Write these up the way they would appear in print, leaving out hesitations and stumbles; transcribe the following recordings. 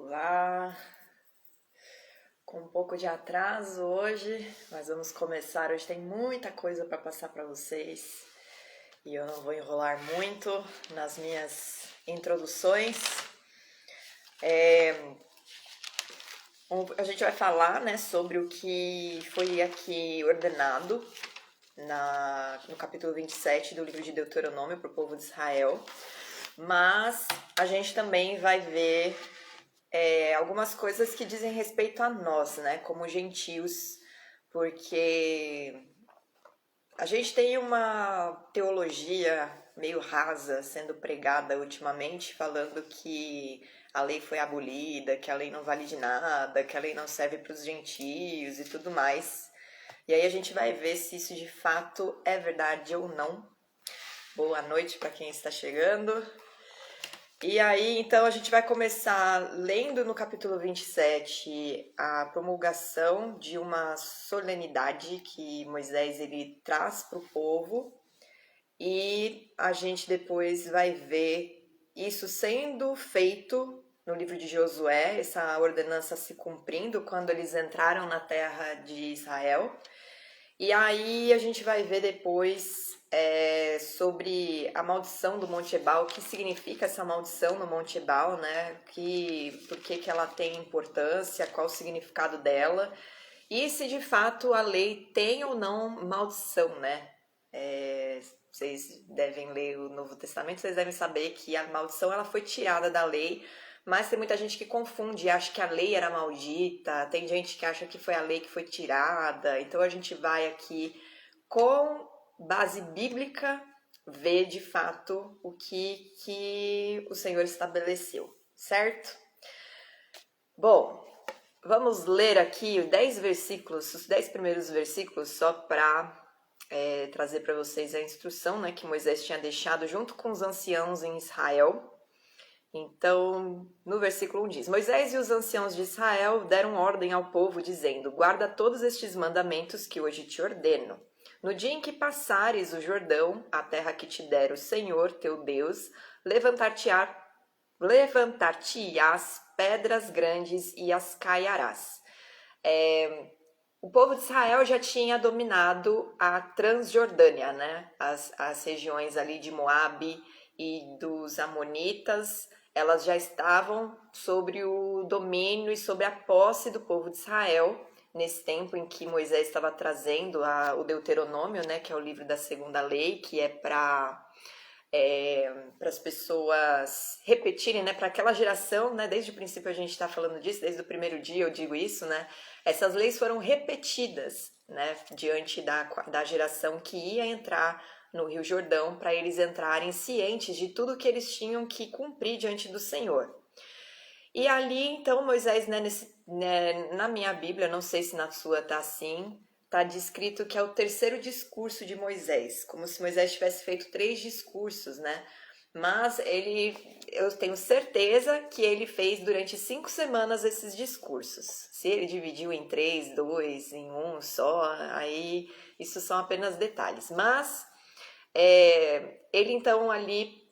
Olá, com um pouco de atraso hoje, mas vamos começar. Hoje tem muita coisa para passar para vocês e eu não vou enrolar muito nas minhas introduções. A gente vai falar, né, sobre o que foi aqui ordenado no capítulo 27 do livro de Deuteronômio para o povo de Israel, mas a gente também vai ver algumas coisas que dizem respeito a nós, né, como gentios, porque a gente tem uma teologia meio rasa sendo pregada ultimamente, falando que a lei foi abolida, que a lei não vale de nada, que a lei não serve para os gentios e tudo mais. E aí a gente vai ver se isso de fato é verdade ou não. Boa noite para quem está chegando. E aí, então, a gente vai começar lendo no capítulo 27 a promulgação de uma solenidade que Moisés ele traz para o povo, e a gente depois vai ver isso sendo feito no livro de Josué, essa ordenança se cumprindo quando eles entraram na terra de Israel. E aí a gente vai ver depois sobre a maldição do Monte Ebal, o que significa essa maldição no Monte Ebal, né? Por que ela tem importância, qual o significado dela, e se de fato a lei tem ou não maldição, né? Vocês devem ler o Novo Testamento, vocês devem saber que a maldição ela foi tirada da lei, mas tem muita gente que confunde, acha que a lei era maldita, tem gente que acha que foi a lei que foi tirada. Então a gente vai aqui, com base bíblica, ver de fato o que o Senhor estabeleceu, certo? Bom, vamos ler aqui os 10 versículos, os 10 primeiros versículos, só para trazer para vocês a instrução, né, que Moisés tinha deixado junto com os anciãos em Israel. Então, no versículo 1 diz: Moisés e os anciãos de Israel deram ordem ao povo, dizendo: guarda todos estes mandamentos que hoje te ordeno. No dia em que passares o Jordão, a terra que te der o Senhor, teu Deus, levantar-te-ás pedras grandes e as caiarás. O povo de Israel já tinha dominado a Transjordânia, né? As regiões ali de Moabe e dos Amonitas, elas já estavam sobre o domínio e sobre a posse do povo de Israel, nesse tempo em que Moisés estava trazendo o Deuteronômio, né, que é o livro da segunda lei, que é para as pessoas repetirem, né, para aquela geração, né, desde o princípio a gente está falando disso, desde o primeiro dia eu digo isso, né, essas leis foram repetidas, né, diante da geração que ia entrar no Rio Jordão, para eles entrarem cientes de tudo que eles tinham que cumprir diante do Senhor. E ali, então, Moisés, né, na minha Bíblia, não sei se na sua tá assim, tá descrito que é o terceiro discurso de Moisés, como se Moisés tivesse feito 3 discursos, né? Mas eu tenho certeza que ele fez durante 5 semanas esses discursos. Se ele dividiu em 3, 2, em um só, aí isso são apenas detalhes. Mas ele então ali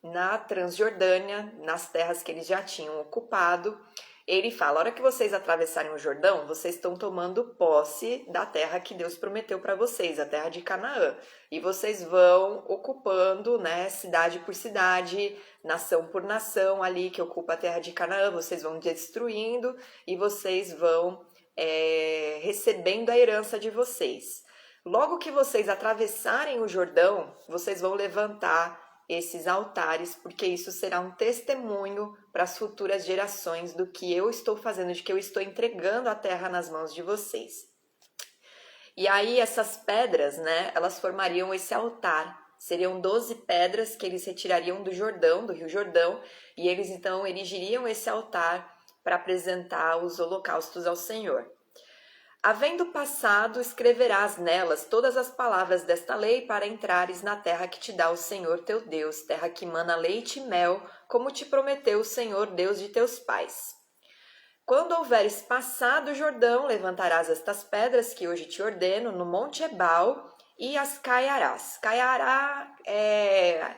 na Transjordânia, nas terras que eles já tinham ocupado, ele fala: a hora que vocês atravessarem o Jordão, vocês estão tomando posse da terra que Deus prometeu para vocês, a terra de Canaã. E vocês vão ocupando, né, cidade por cidade, nação por nação ali que ocupa a terra de Canaã. Vocês vão destruindo e vocês vão recebendo a herança de vocês. Logo que vocês atravessarem o Jordão, vocês vão levantar esses altares, porque isso será um testemunho para as futuras gerações do que eu estou fazendo, de que eu estou entregando a terra nas mãos de vocês. E aí essas pedras, né, elas formariam esse altar. Seriam 12 pedras que eles retirariam do Jordão, do Rio Jordão, e eles então erigiriam esse altar para apresentar os holocaustos ao Senhor. Havendo passado, escreverás nelas todas as palavras desta lei para entrares na terra que te dá o Senhor teu Deus, terra que mana leite e mel, como te prometeu o Senhor Deus de teus pais. Quando houveres passado o Jordão, levantarás estas pedras que hoje te ordeno no Monte Ebal e as caiarás. Caiará é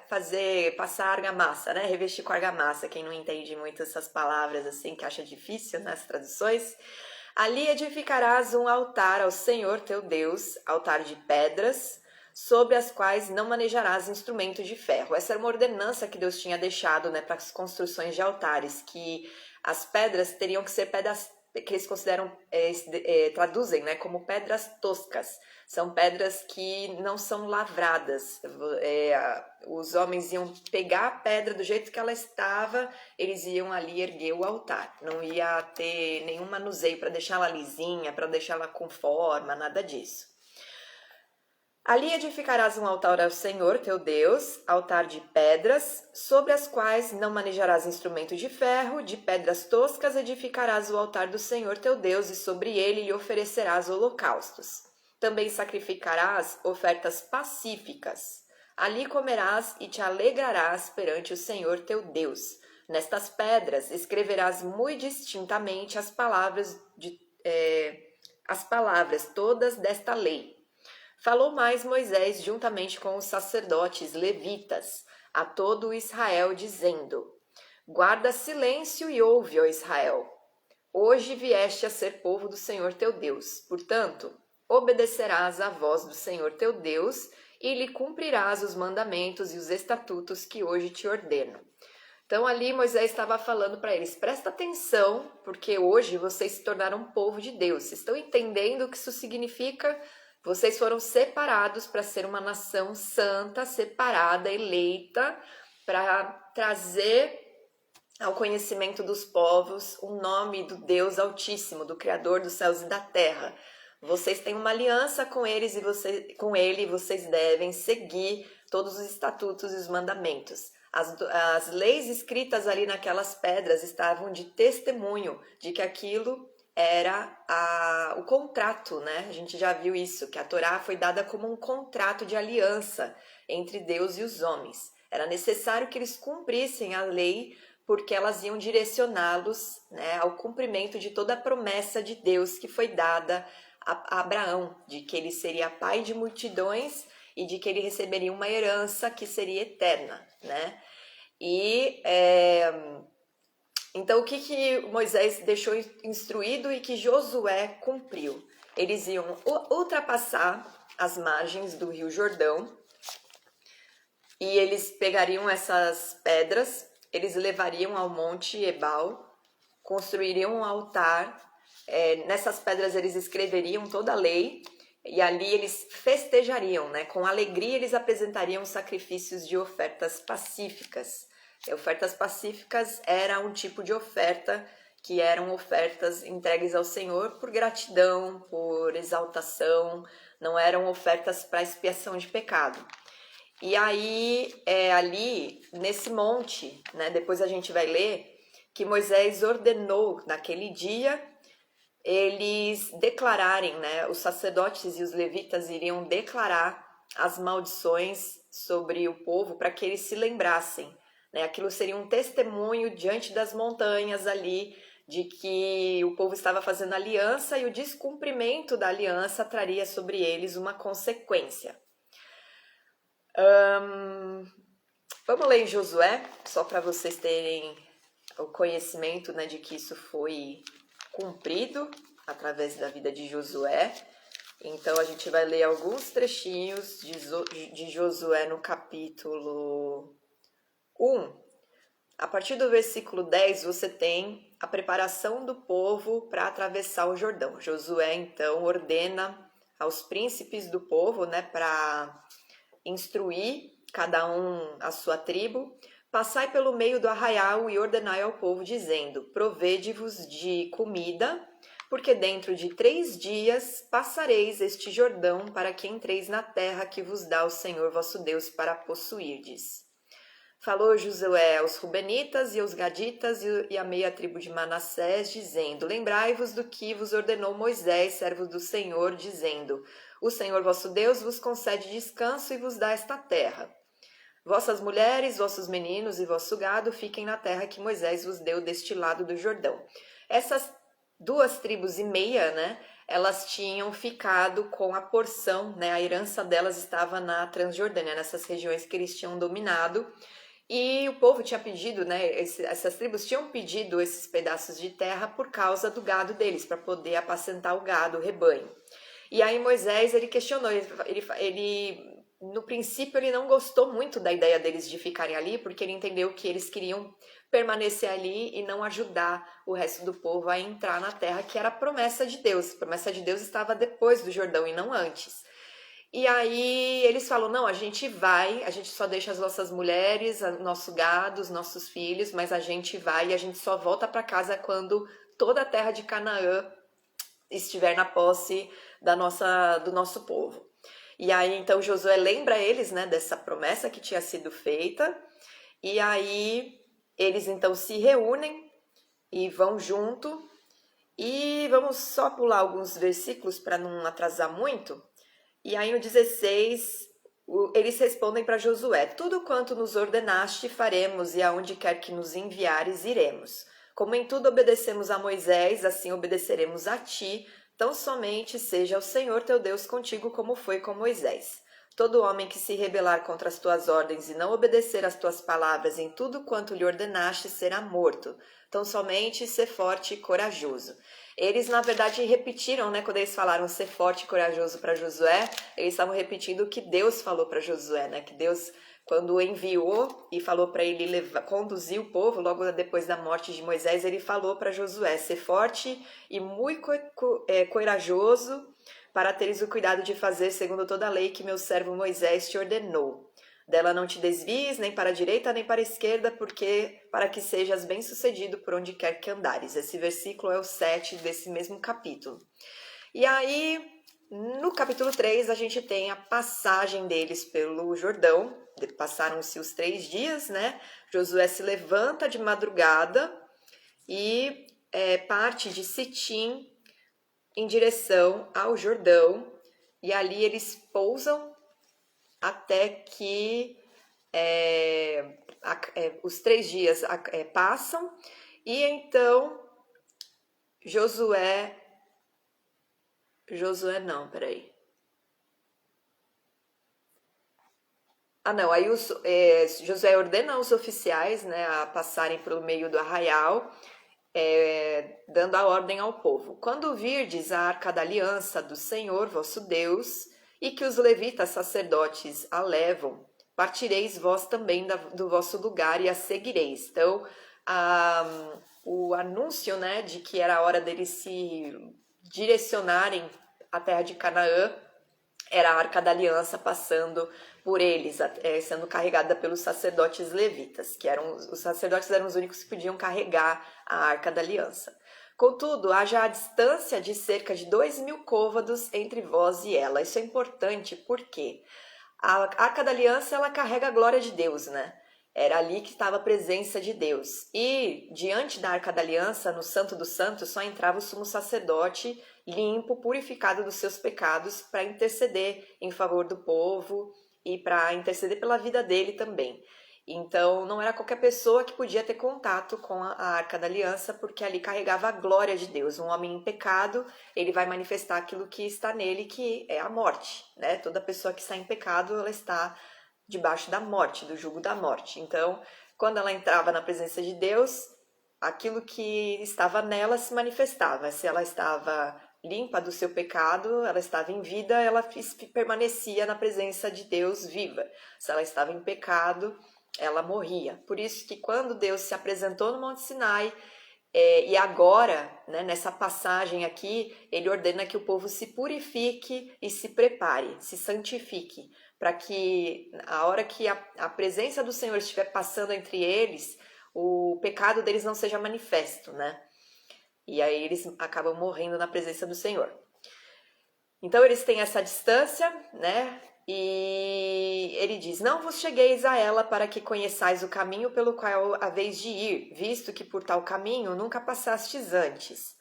passar argamassa, né? Revestir com argamassa. Quem não entende muito essas palavras assim, que acha difícil nas traduções. Ali edificarás um altar ao Senhor teu Deus, altar de pedras, sobre as quais não manejarás instrumentos de ferro. Essa era uma ordenança que Deus tinha deixado, né, para as construções de altares, que as pedras teriam que ser pedras que eles consideram, traduzem, né, como pedras toscas. São pedras que não são lavradas. Os homens iam pegar a pedra do jeito que ela estava, eles iam ali erguer o altar. Não ia ter nenhum manuseio para deixá-la lisinha, para deixá-la com forma, nada disso. Ali edificarás um altar ao Senhor, teu Deus, altar de pedras, sobre as quais não manejarás instrumento de ferro, de pedras toscas edificarás o altar do Senhor, teu Deus, e sobre ele lhe oferecerás holocaustos. Também sacrificarás ofertas pacíficas. Ali comerás e te alegrarás perante o Senhor, teu Deus. Nestas pedras escreverás muito distintamente as palavras todas desta lei. Falou mais Moisés juntamente com os sacerdotes levitas a todo o Israel, dizendo: Guarda silêncio e ouve, ó Israel. Hoje vieste a ser povo do Senhor teu Deus. Portanto, obedecerás à voz do Senhor teu Deus e lhe cumprirás os mandamentos e os estatutos que hoje te ordeno. Então ali Moisés estava falando para eles: presta atenção, porque hoje vocês se tornaram um povo de Deus. Vocês estão entendendo o que isso significa? Vocês foram separados para ser uma nação santa, separada, eleita, para trazer ao conhecimento dos povos o nome do Deus Altíssimo, do Criador dos céus e da terra. Vocês têm uma aliança com eles e vocês devem seguir todos os estatutos e os mandamentos. As leis escritas ali naquelas pedras estavam de testemunho de que aquilo era o contrato, né? A gente já viu isso, que a Torá foi dada como um contrato de aliança entre Deus e os homens. Era necessário que eles cumprissem a lei, porque elas iam direcioná-los, né, ao cumprimento de toda a promessa de Deus que foi dada a Abraão, de que ele seria pai de multidões e de que ele receberia uma herança que seria eterna, né? Então, o que Moisés deixou instruído e que Josué cumpriu? Eles iam ultrapassar as margens do Rio Jordão e eles pegariam essas pedras, eles levariam ao Monte Ebal, construiriam um altar, nessas pedras eles escreveriam toda a lei e ali eles festejariam, né? Com alegria eles apresentariam sacrifícios de ofertas pacíficas. Ofertas pacíficas era um tipo de oferta que eram ofertas entregues ao Senhor por gratidão, por exaltação, não eram ofertas para expiação de pecado. E aí, ali nesse monte, né, depois a gente vai ler que Moisés ordenou naquele dia eles declararem, né, os sacerdotes e os levitas iriam declarar as maldições sobre o povo para que eles se lembrassem. Aquilo seria um testemunho diante das montanhas ali de que o povo estava fazendo aliança e o descumprimento da aliança traria sobre eles uma consequência. Vamos ler em Josué, só para vocês terem o conhecimento, né, de que isso foi cumprido através da vida de Josué. Então a gente vai ler alguns trechinhos de Josué no capítulo 1. A partir do versículo 10, você tem a preparação do povo para atravessar o Jordão. Josué, então, ordena aos príncipes do povo, né, para instruir cada um a sua tribo: passai pelo meio do arraial e ordenai ao povo, dizendo: provede-vos de comida, porque dentro de 3 dias passareis este Jordão para que entreis na terra que vos dá o Senhor vosso Deus para possuirdes. Falou Josué aos Rubenitas e aos Gaditas e a meia tribo de Manassés, dizendo: lembrai-vos do que vos ordenou Moisés, servo do Senhor, dizendo: o Senhor vosso Deus vos concede descanso e vos dá esta terra. Vossas mulheres, vossos meninos e vosso gado fiquem na terra que Moisés vos deu deste lado do Jordão. Essas 2 tribos e meia, né, elas tinham ficado com a porção, né? A herança delas estava na Transjordânia, nessas regiões que eles tinham dominado. E o povo tinha pedido, né? Essas tribos tinham pedido esses pedaços de terra por causa do gado deles, para poder apacentar o gado, o rebanho. E aí Moisés, ele questionou, no princípio ele não gostou muito da ideia deles de ficarem ali, porque ele entendeu que eles queriam permanecer ali e não ajudar o resto do povo a entrar na terra, que era a promessa de Deus. A promessa de Deus estava depois do Jordão e não antes. E aí eles falam, não, a gente vai, a gente só deixa as nossas mulheres, o nosso gado, os nossos filhos, mas a gente vai e a gente só volta para casa quando toda a terra de Canaã estiver na posse do nosso povo. E aí então Josué lembra eles, né, dessa promessa que tinha sido feita, e aí eles então se reúnem e vão junto. E vamos só pular alguns versículos para não atrasar muito. E aí no 16, eles respondem para Josué: tudo quanto nos ordenaste faremos, e aonde quer que nos enviares iremos. Como em tudo obedecemos a Moisés, assim obedeceremos a ti. Tão somente seja o Senhor teu Deus contigo, como foi com Moisés. Todo homem que se rebelar contra as tuas ordens e não obedecer às tuas palavras em tudo quanto lhe ordenaste será morto. Tão somente ser forte e corajoso. Eles, na verdade, repetiram, né? Quando eles falaram ser forte e corajoso para Josué, eles estavam repetindo o que Deus falou para Josué, né? Que Deus, quando o enviou e falou para ele conduzir o povo, logo depois da morte de Moisés, ele falou para Josué ser forte e muito corajoso, para teres o cuidado de fazer segundo toda a lei que meu servo Moisés te ordenou. Dela não te desvies, nem para a direita, nem para a esquerda, para que sejas bem-sucedido por onde quer que andares. Esse versículo é o 7 desse mesmo capítulo. E aí, no capítulo 3, a gente tem a passagem deles pelo Jordão. Passaram-se os 3 dias, né? Josué se levanta de madrugada e parte de Sitim em direção ao Jordão, e ali eles pousam até que os 3 dias passam, e então Josué não, peraí. Não, aí Josué ordena aos oficiais, né, a passarem pelo meio do arraial, dando a ordem ao povo. Quando virdes a arca da aliança do Senhor vosso Deus, e que os levitas sacerdotes a levam, partireis vós também do vosso lugar e a seguireis. Então, o anúncio, né, de que era a hora deles se direcionarem à terra de Canaã, era a Arca da Aliança passando por eles, sendo carregada pelos sacerdotes levitas, que os sacerdotes eram os únicos que podiam carregar a Arca da Aliança. Contudo, haja a distância de cerca de 2.000 côvados entre vós e ela. Isso é importante porque a Arca da Aliança, ela carrega a glória de Deus, né? Era ali que estava a presença de Deus. E diante da Arca da Aliança, no Santo dos Santos, só entrava o sumo sacerdote limpo, purificado dos seus pecados, para interceder em favor do povo e para interceder pela vida dele também. Então, não era qualquer pessoa que podia ter contato com a Arca da Aliança, porque ali carregava a glória de Deus. Um homem em pecado, ele vai manifestar aquilo que está nele, que é a morte, né? Toda pessoa que está em pecado, ela está debaixo da morte, do jugo da morte. Então, quando ela entrava na presença de Deus, aquilo que estava nela se manifestava. Se ela estava limpa do seu pecado, ela estava em vida, ela permanecia na presença de Deus viva. Se ela estava em pecado, ela morria. Por isso que quando Deus se apresentou no Monte Sinai, e agora, né, nessa passagem aqui, ele ordena que o povo se purifique e se prepare, se santifique, para que a hora que a presença do Senhor estiver passando entre eles, o pecado deles não seja manifesto, né? E aí eles acabam morrendo na presença do Senhor. Então eles têm essa distância, né? E ele diz: não vos chegueis a ela para que conheçais o caminho pelo qual haveis de ir, visto que por tal caminho nunca passastes antes.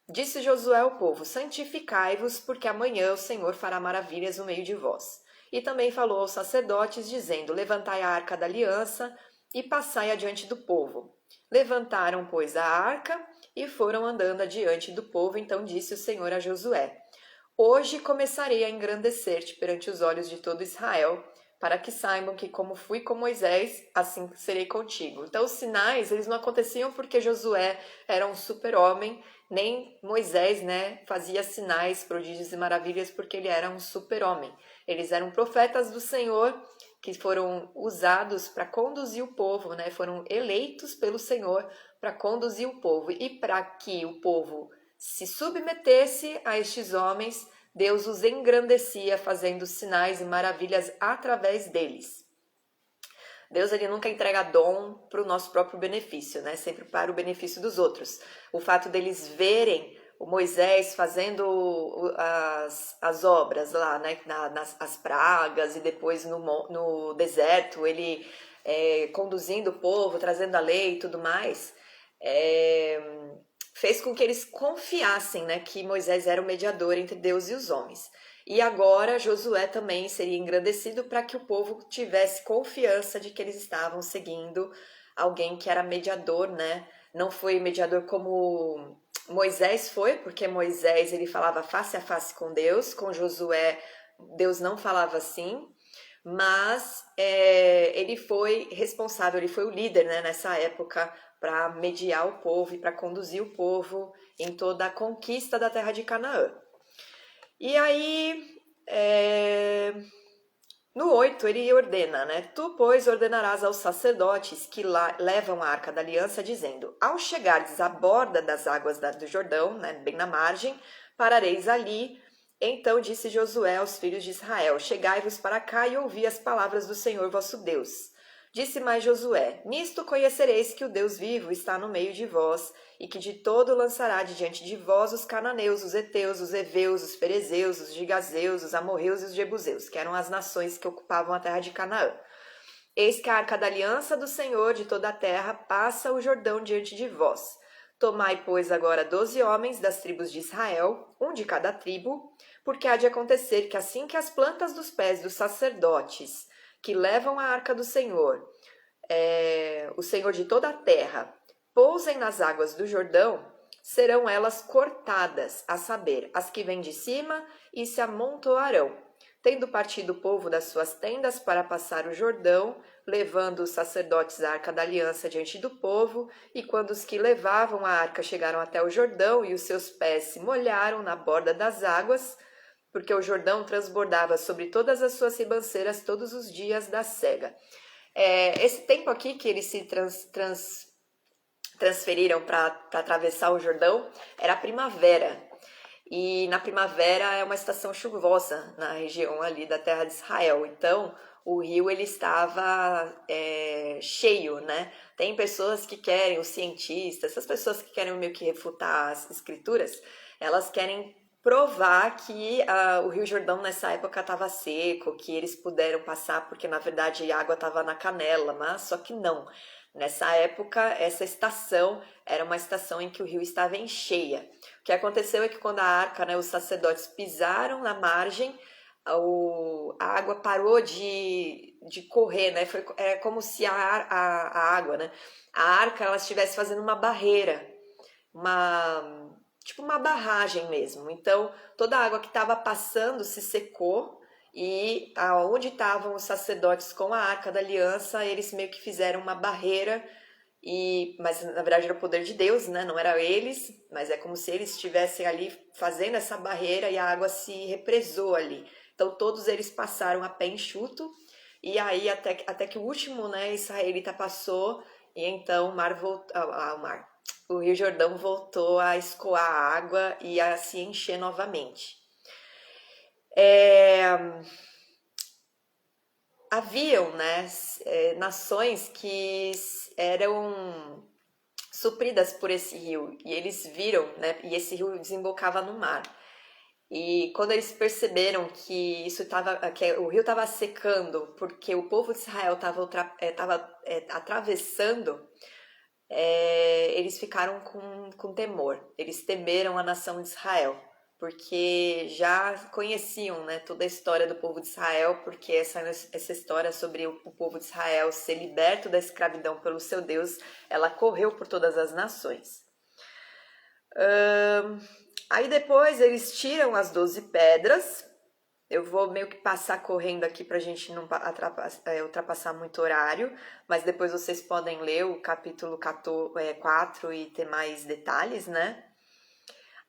Disse Josué ao povo: santificai-vos, porque amanhã o Senhor fará maravilhas no meio de vós. E também falou aos sacerdotes, dizendo: levantai a arca da aliança e passai adiante do povo. Levantaram, pois, a arca e foram andando adiante do povo. Então disse o Senhor a Josué: Hoje começarei a engrandecer-te perante os olhos de todo Israel, para que saibam que como fui com Moisés, assim serei contigo. Então os sinais, eles não aconteciam porque Josué era um super-homem, nem Moisés, né, fazia sinais, prodígios e maravilhas porque ele era um super-homem. Eles eram profetas do Senhor que foram usados para conduzir o povo, né? Foram eleitos pelo Senhor para conduzir o povo e para que o povo se submetesse a estes homens, Deus os engrandecia fazendo sinais e maravilhas através deles. Deus ele nunca entrega dom para o nosso próprio benefício, né? Sempre para o benefício dos outros. O fato deles verem o Moisés fazendo as obras lá, né? As pragas e depois no deserto ele conduzindo o povo, trazendo a lei e tudo mais, fez com que eles confiassem, né, que Moisés era o mediador entre Deus e os homens. E agora Josué também seria engrandecido para que o povo tivesse confiança de que eles estavam seguindo alguém que era mediador, né? Não foi mediador como Moisés foi, porque Moisés ele falava face a face com Deus, com Josué Deus não falava assim, mas ele foi responsável, ele foi o líder, né, nessa época para mediar o povo e para conduzir o povo em toda a conquista da terra de Canaã. E aí, no 8, ele ordena, né? Tu, pois, ordenarás aos sacerdotes que levam a arca da aliança, dizendo: Ao chegardes à borda das águas do Jordão, né, bem na margem, parareis ali. Então disse Josué aos filhos de Israel: Chegai-vos para cá e ouvi as palavras do Senhor vosso Deus. Disse mais Josué: Nisto conhecereis que o Deus vivo está no meio de vós, e que de todo lançará de diante de vós os cananeus, os heteus, os heveus, os ferezeus, os gigazeus, os amorreus e os jebuseus, que eram as nações que ocupavam a terra de Canaã. Eis que a arca da aliança do Senhor de toda a terra passa o Jordão diante de vós. Tomai, pois, agora 12 homens das tribos de Israel, um de cada tribo, porque há de acontecer que assim que as plantas dos pés dos sacerdotes que levam a arca do Senhor, o Senhor de toda a terra, pousem nas águas do Jordão, serão elas cortadas, a saber, as que vêm de cima, e se amontoarão. Tendo partido o povo das suas tendas para passar o Jordão, levando os sacerdotes a arca da aliança diante do povo, e quando os que levavam a arca chegaram até o Jordão e os seus pés se molharam na borda das águas, porque o Jordão transbordava sobre todas as suas ribanceiras todos os dias da cega. Esse tempo aqui que eles se transferiram para atravessar o Jordão era a primavera. E na primavera é uma estação chuvosa na região ali da terra de Israel. Então o rio ele estava cheio, né? Tem pessoas que querem, os cientistas, essas pessoas que querem meio que refutar as escrituras, elas querem provar que o Rio Jordão nessa época estava seco, que eles puderam passar porque na verdade a água estava na canela, mas só que não. Nessa época, essa estação era uma estação em que o rio estava em cheia. O que aconteceu é que quando a arca, né, os sacerdotes pisaram na margem, a água parou de correr, né? É como se a água, né? A arca ela estivesse fazendo uma barreira, tipo uma barragem mesmo. Então, toda a água que estava passando se secou e aonde estavam os sacerdotes com a Arca da Aliança, eles meio que fizeram uma barreira, mas na verdade era o poder de Deus, né? Não era eles, mas é como se eles estivessem ali fazendo essa barreira e a água se represou ali. Então todos eles passaram a pé enxuto e aí até que o último, né, israelita passou e então o Rio Jordão voltou a escoar a água e a se encher novamente. Haviam, né, nações que eram supridas por esse rio e eles viram, né, e esse rio desembocava no mar. E quando eles perceberam que que o rio estava secando porque o povo de Israel estava atravessando, eles ficaram com temor. Eles temeram a nação de Israel, porque já conheciam, né, toda a história do povo de Israel, porque essa história sobre o povo de Israel ser liberto da escravidão pelo seu Deus, ela correu por todas as nações. Aí depois eles tiram as 12 pedras. Eu vou meio que passar correndo aqui para a gente não ultrapassar muito horário, mas depois vocês podem ler o capítulo 4 e ter mais detalhes, né?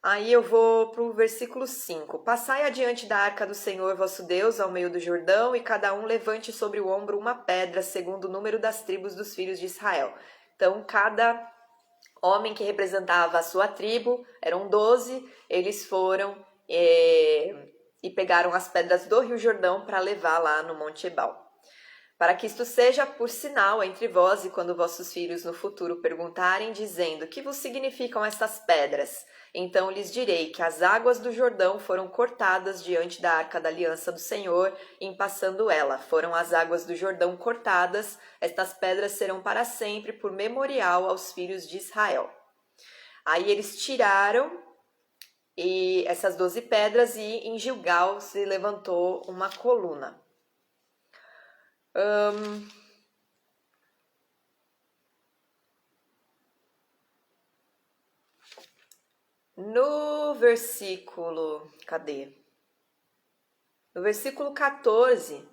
Aí eu vou para o versículo 5. Passai adiante da arca do Senhor vosso Deus ao meio do Jordão, e cada um levante sobre o ombro uma pedra, segundo o número das tribos dos filhos de Israel. Então, cada homem que representava a sua tribo, eram 12, eles foram e pegaram as pedras do Rio Jordão para levar lá no Monte Ebal. Para que isto seja por sinal entre vós, e quando vossos filhos no futuro perguntarem, dizendo: que vos significam estas pedras? Então lhes direi que as águas do Jordão foram cortadas diante da arca da aliança do Senhor, em passando ela. Foram as águas do Jordão cortadas, estas pedras serão para sempre por memorial aos filhos de Israel. Aí eles tiraram essas 12 pedras, e em Gilgal se levantou uma coluna. No versículo, cadê? No versículo 14,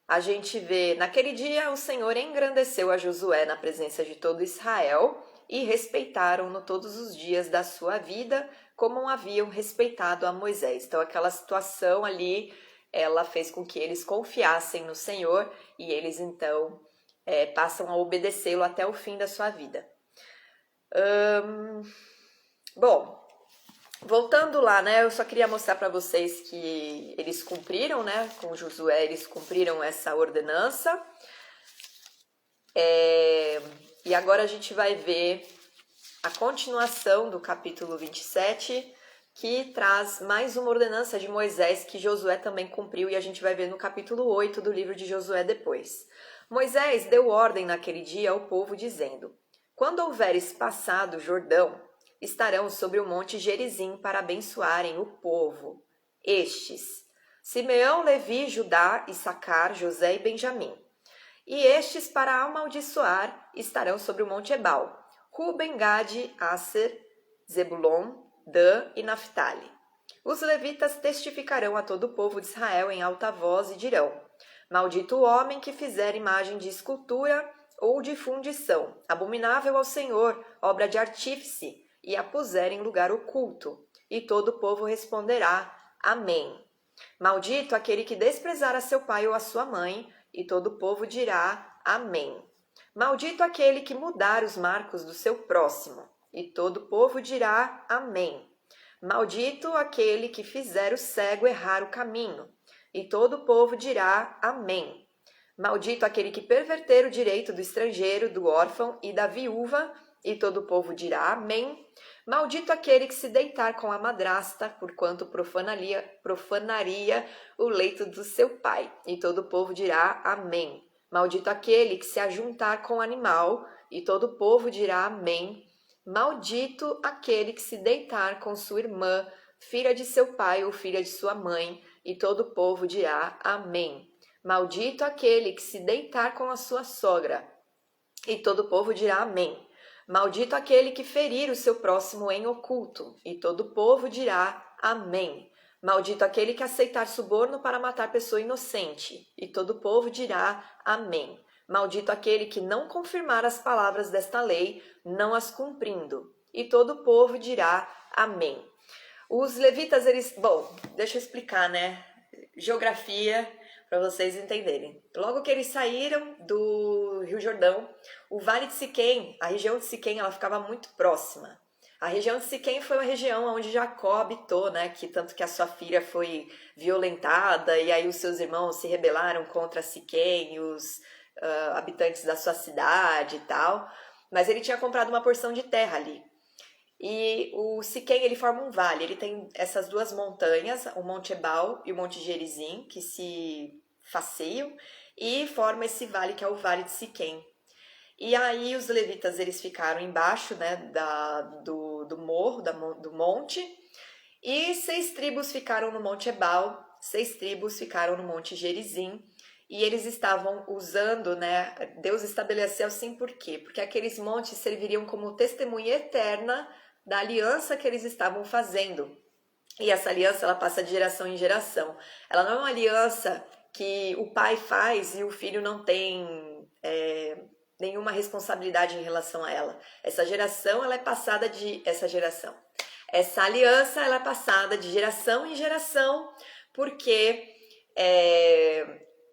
a gente vê: naquele dia o Senhor engrandeceu a Josué na presença de todo Israel, e respeitaram-no todos os dias da sua vida, como haviam respeitado a Moisés. Então aquela situação ali, ela fez com que eles confiassem no Senhor, e eles então passam a obedecê-lo até o fim da sua vida. Bom, voltando lá, né, eu só queria mostrar para vocês que eles cumpriram, né, com Josué, eles cumpriram essa ordenança. E agora a gente vai ver a continuação do capítulo 27, que traz mais uma ordenança de Moisés que Josué também cumpriu, e a gente vai ver no capítulo 8 do livro de Josué depois. Moisés deu ordem naquele dia ao povo, dizendo: quando houveres passado o Jordão, estarão sobre o monte Gerizim para abençoarem o povo. Estes: Simeão, Levi, Judá, Issacar, José e Benjamim. E estes, para amaldiçoar, estarão sobre o monte Ebal: Ruben, Gade, Asser, Zebulon, Dan e Naphtali. Os levitas testificarão a todo o povo de Israel em alta voz e dirão: maldito o homem que fizer imagem de escultura ou de fundição, abominável ao Senhor, obra de artífice, e a puser em lugar oculto. E todo o povo responderá: Amém. Maldito aquele que desprezar a seu pai ou a sua mãe, e todo o povo dirá: Amém. Maldito aquele que mudar os marcos do seu próximo, e todo o povo dirá: Amém. Maldito aquele que fizer o cego errar o caminho, e todo o povo dirá: Amém. Maldito aquele que perverter o direito do estrangeiro, do órfão e da viúva, e todo o povo dirá: Amém. Maldito aquele que se deitar com a madrasta, porquanto profanaria o leito do seu pai, e todo o povo dirá: Amém. Maldito aquele que se ajuntar com o animal, e todo o povo dirá: Amém. Maldito aquele que se deitar com sua irmã, filha de seu pai ou filha de sua mãe, e todo o povo dirá: Amém. Maldito aquele que se deitar com a sua sogra, e todo o povo dirá: Amém. Maldito aquele que ferir o seu próximo em oculto, e todo o povo dirá: Amém. Maldito aquele que aceitar suborno para matar pessoa inocente, e todo o povo dirá: Amém. Maldito aquele que não confirmar as palavras desta lei, não as cumprindo, e todo o povo dirá: Amém. Os levitas, bom, deixa eu explicar, né? Geografia, para vocês entenderem. Logo que eles saíram do Rio Jordão, o Vale de Siquém, a região de Siquém, ela ficava muito próxima. A região de Siquém foi uma região onde Jacó habitou, né? Que tanto que a sua filha foi violentada, e aí os seus irmãos se rebelaram contra Siquém, os habitantes da sua cidade e tal. Mas ele tinha comprado uma porção de terra ali. E o Siquém, ele forma um vale, ele tem essas duas montanhas, o Monte Ebal e o Monte Gerizim, que se faceiam, e forma esse vale que é o Vale de Siquém. E aí os levitas, eles ficaram embaixo, né, do morro, do monte, E 6 tribos ficaram no Monte Ebal, 6 tribos ficaram no Monte Gerizim, e eles estavam usando, né? Deus estabeleceu assim por quê? Porque aqueles montes serviriam como testemunha eterna da aliança que eles estavam fazendo. E essa aliança ela passa de geração em geração. Ela não é uma aliança que o pai faz e o filho não tem nenhuma responsabilidade em relação a ela. Essa geração ela é passada de essa geração. Essa aliança ela é passada de geração em geração porque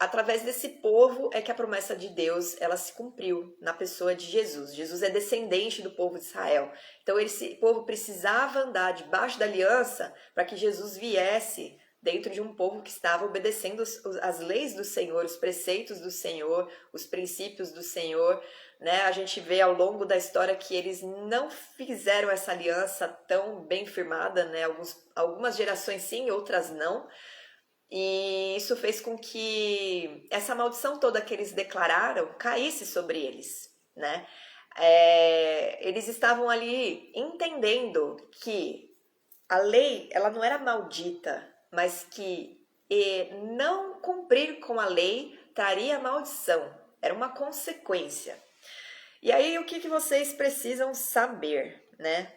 através desse povo é que a promessa de Deus ela se cumpriu na pessoa de Jesus. Jesus é descendente do povo de Israel. Então esse povo precisava andar debaixo da aliança para que Jesus viesse dentro de um povo que estava obedecendo as leis do Senhor, os preceitos do Senhor, os princípios do Senhor, né? A gente vê ao longo da história que eles não fizeram essa aliança tão bem firmada, né? Algumas gerações sim, outras não. E isso fez com que essa maldição toda que eles declararam caísse sobre eles, né? Eles estavam ali entendendo que a lei ela não era maldita, mas que não cumprir com a lei traria maldição. Era uma consequência. E aí o que vocês precisam saber, né?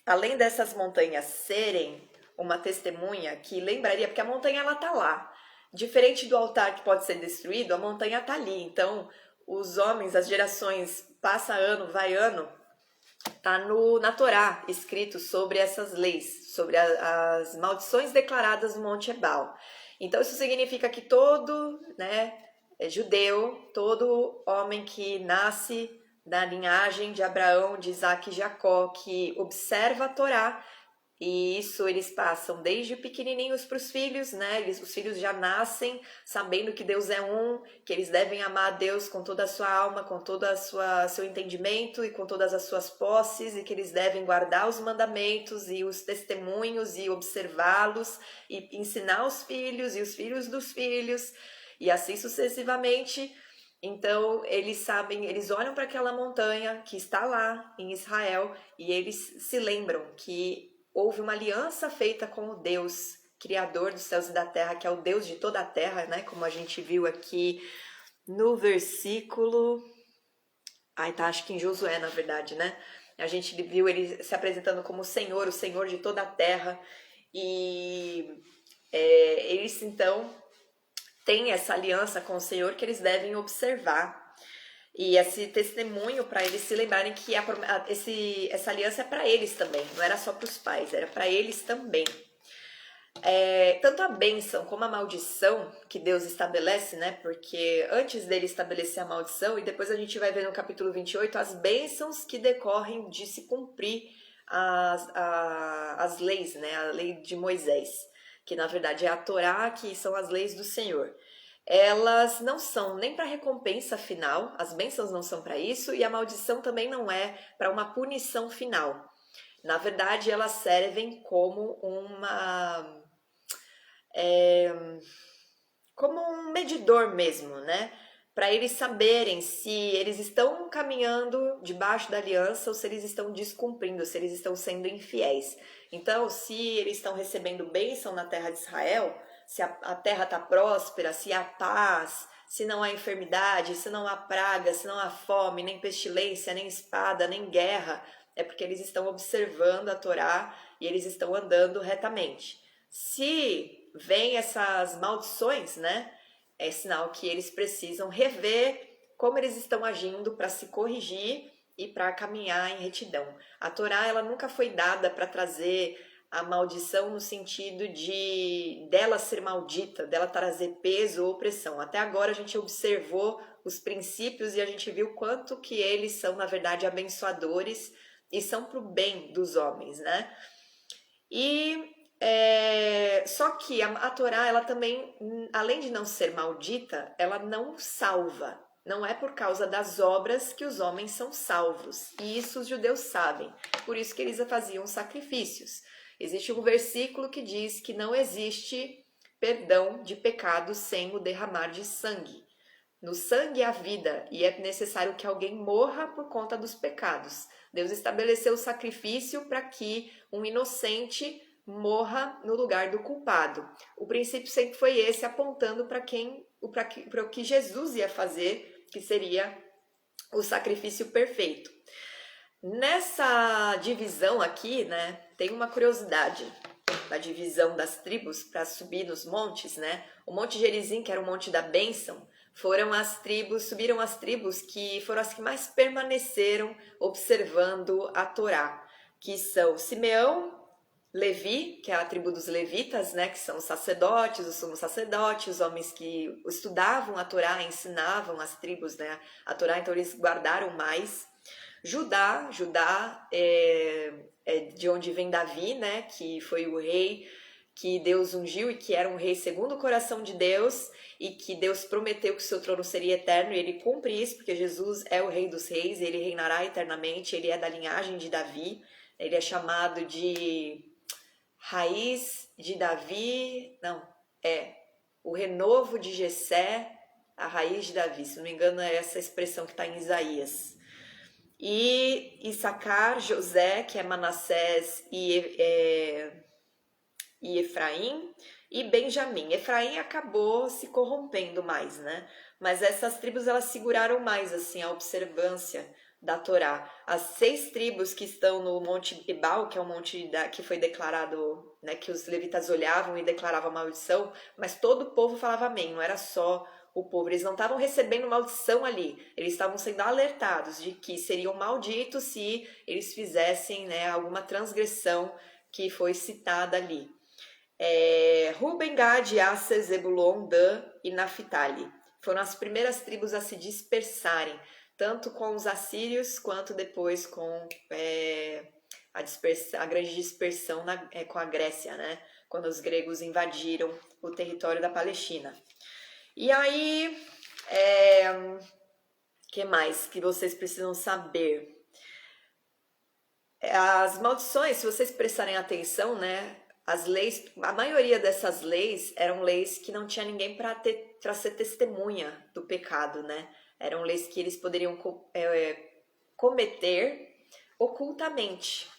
Além dessas montanhas serem uma testemunha que lembraria, porque a montanha ela tá lá. Diferente do altar que pode ser destruído, a montanha tá ali. Então, os homens, as gerações, passa ano, vai ano, tá na Torá escrito sobre essas leis, sobre as maldições declaradas no Monte Ebal. Então, isso significa que todo, né, judeu, todo homem que nasce da linhagem de Abraão, de Isaac e Jacó, que observa a Torá, e isso eles passam desde pequenininhos para os filhos, né? Os filhos já nascem sabendo que Deus é um, que eles devem amar a Deus com toda a sua alma, com todo seu entendimento e com todas as suas posses, e que eles devem guardar os mandamentos e os testemunhos e observá-los e ensinar os filhos e os filhos dos filhos e assim sucessivamente. Então, eles sabem, eles olham para aquela montanha que está lá em Israel e eles se lembram que houve uma aliança feita com o Deus, Criador dos céus e da terra, que é o Deus de toda a terra, né? Como a gente viu aqui no versículo... acho que em Josué, na verdade, né? A gente viu ele se apresentando como o Senhor de toda a terra. E eles, então, têm essa aliança com o Senhor que eles devem observar. E esse testemunho para eles se lembrarem que essa aliança é para eles também, não era só para os pais, era para eles também. Tanto a bênção como a maldição que Deus estabelece, né? Porque antes dele estabelecer a maldição, e depois a gente vai ver no capítulo 28 as bênçãos que decorrem de se cumprir as leis, né? A lei de Moisés, que na verdade é a Torá, que são as leis do Senhor. Elas não são nem para recompensa final, as bênçãos não são para isso, e a maldição também não é para uma punição final. Na verdade, elas servem como como um medidor mesmo, né? Para eles saberem se eles estão caminhando debaixo da aliança ou se eles estão descumprindo, se eles estão sendo infiéis. Então, se eles estão recebendo bênção na terra de Israel, se a terra está próspera, se há paz, se não há enfermidade, se não há praga, se não há fome, nem pestilência, nem espada, nem guerra, é porque eles estão observando a Torá e eles estão andando retamente. Se vem essas maldições, né? É sinal que eles precisam rever como eles estão agindo para se corrigir e para caminhar em retidão. A Torá ela nunca foi dada para trazer a maldição no sentido de dela ser maldita, dela trazer peso ou opressão. Até agora a gente observou os princípios e a gente viu quanto que eles são, na verdade, abençoadores e são para o bem dos homens, né? Só que a Torá, ela também, além de não ser maldita, ela não salva. Não é por causa das obras que os homens são salvos. E isso os judeus sabem. Por isso que eles faziam sacrifícios. Existe um versículo que diz que não existe perdão de pecados sem o derramar de sangue. No sangue há vida e é necessário que alguém morra por conta dos pecados. Deus estabeleceu o sacrifício para que um inocente morra no lugar do culpado. O princípio sempre foi esse, apontando para o que Jesus ia fazer, que seria o sacrifício perfeito. Nessa divisão aqui, né, tem uma curiosidade da divisão das tribos para subir nos montes, né? O Monte Gerizim, que era o Monte da Bênção, subiram as tribos que foram as que mais permaneceram observando a Torá, que são Simeão, Levi, que é a tribo dos levitas, né, que são os sacerdotes, os sumos sacerdotes, os homens que estudavam a Torá, ensinavam as tribos, né, a Torá, então eles guardaram mais. Judá é de onde vem Davi, né, que foi o rei que Deus ungiu e que era um rei segundo o coração de Deus e que Deus prometeu que o seu trono seria eterno e ele cumpre isso porque Jesus é o rei dos reis, ele reinará eternamente, ele é da linhagem de Davi, ele é chamado de raiz de Davi, não, é o renovo de Jessé, a raiz de Davi, se não me engano é essa expressão que está em Isaías. E Issacar, José, que é Manassés e Efraim, e Benjamim. Efraim acabou se corrompendo mais, né? Mas essas tribos elas seguraram mais assim a observância da Torá. As 6 tribos que estão no Monte Ebal, que é o monte que foi declarado, né, que os levitas olhavam e declaravam maldição, mas todo o povo falava amém, não era só o povo, eles não estavam recebendo maldição ali, eles estavam sendo alertados de que seriam malditos se eles fizessem, né, alguma transgressão que foi citada ali. Ruben, Gad, Asser, Zebulon, Dan e Naphtali foram as primeiras tribos a se dispersarem, tanto com os assírios quanto depois com a grande dispersão com a Grécia, né? Quando os gregos invadiram o território da Palestina. E aí, que mais que vocês precisam saber? As maldições, se vocês prestarem atenção, né? As leis, a maioria dessas leis eram leis que não tinha ninguém para ser testemunha do pecado, né? Eram leis que eles poderiam cometer ocultamente.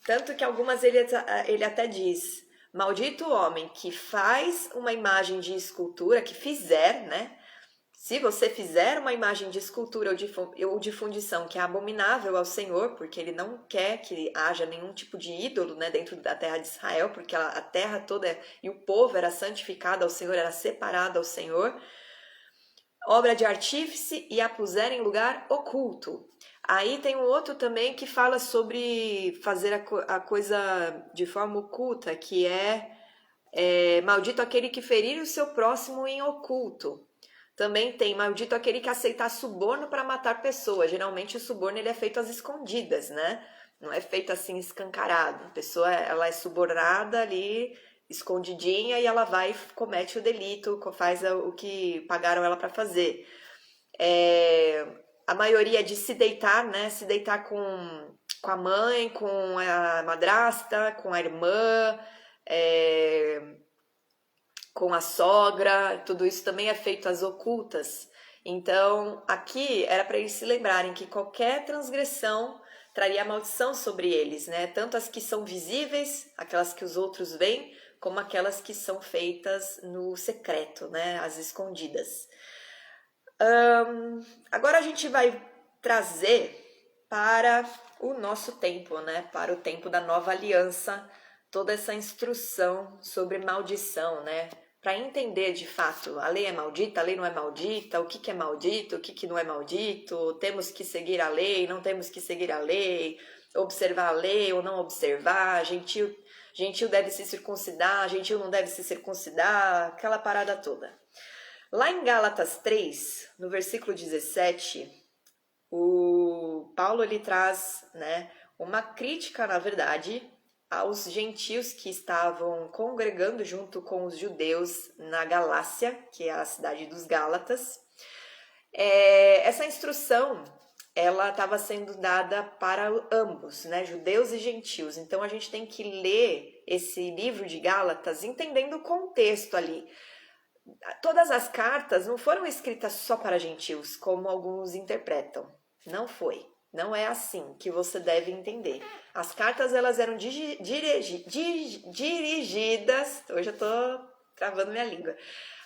Tanto que algumas ele até diz: maldito o homem que faz uma imagem de escultura, que fizer, né? Se você fizer uma imagem de escultura ou de fundição que é abominável ao Senhor, porque ele não quer que haja nenhum tipo de ídolo, né, dentro da terra de Israel, porque a terra toda e o povo era santificado ao Senhor, era separado ao Senhor, obra de artífice e a puser em lugar oculto. Aí tem um outro também que fala sobre fazer a coisa de forma oculta, que maldito aquele que ferir o seu próximo em oculto. Também tem maldito aquele que aceitar suborno para matar pessoas. Geralmente o suborno ele é feito às escondidas, né? Não é feito assim escancarado. A pessoa ela é subornada ali, escondidinha, e ela vai e comete o delito, faz o que pagaram ela para fazer. A maioria é de se deitar, né? Se deitar com a mãe, com a madrasta, com a irmã, com a sogra, tudo isso também é feito às ocultas. Então, aqui era para eles se lembrarem que qualquer transgressão traria maldição sobre eles, né? Tanto as que são visíveis, aquelas que os outros veem, como aquelas que são feitas no secreto, né? As escondidas. Agora a gente vai trazer para o nosso tempo, né? Para o tempo da nova aliança, toda essa instrução sobre maldição, né? Para entender de fato, a lei é maldita, a lei não é maldita, o que é maldito, o que não é maldito, temos que seguir a lei, não temos que seguir a lei, observar a lei ou não observar, gentil deve se circuncidar, gentil não deve se circuncidar, aquela parada toda. Lá em Gálatas 3, no versículo 17, o Paulo ele traz, né, uma crítica, na verdade, aos gentios que estavam congregando junto com os judeus na Galácia, que é a cidade dos Gálatas. Essa instrução ela estava sendo dada para ambos, né, judeus e gentios. Então a gente tem que ler esse livro de Gálatas entendendo o contexto ali. Todas as cartas não foram escritas só para gentios, como alguns interpretam. Não foi. Não é assim que você deve entender. As cartas elas eram dirigidas, hoje eu tô travando minha língua.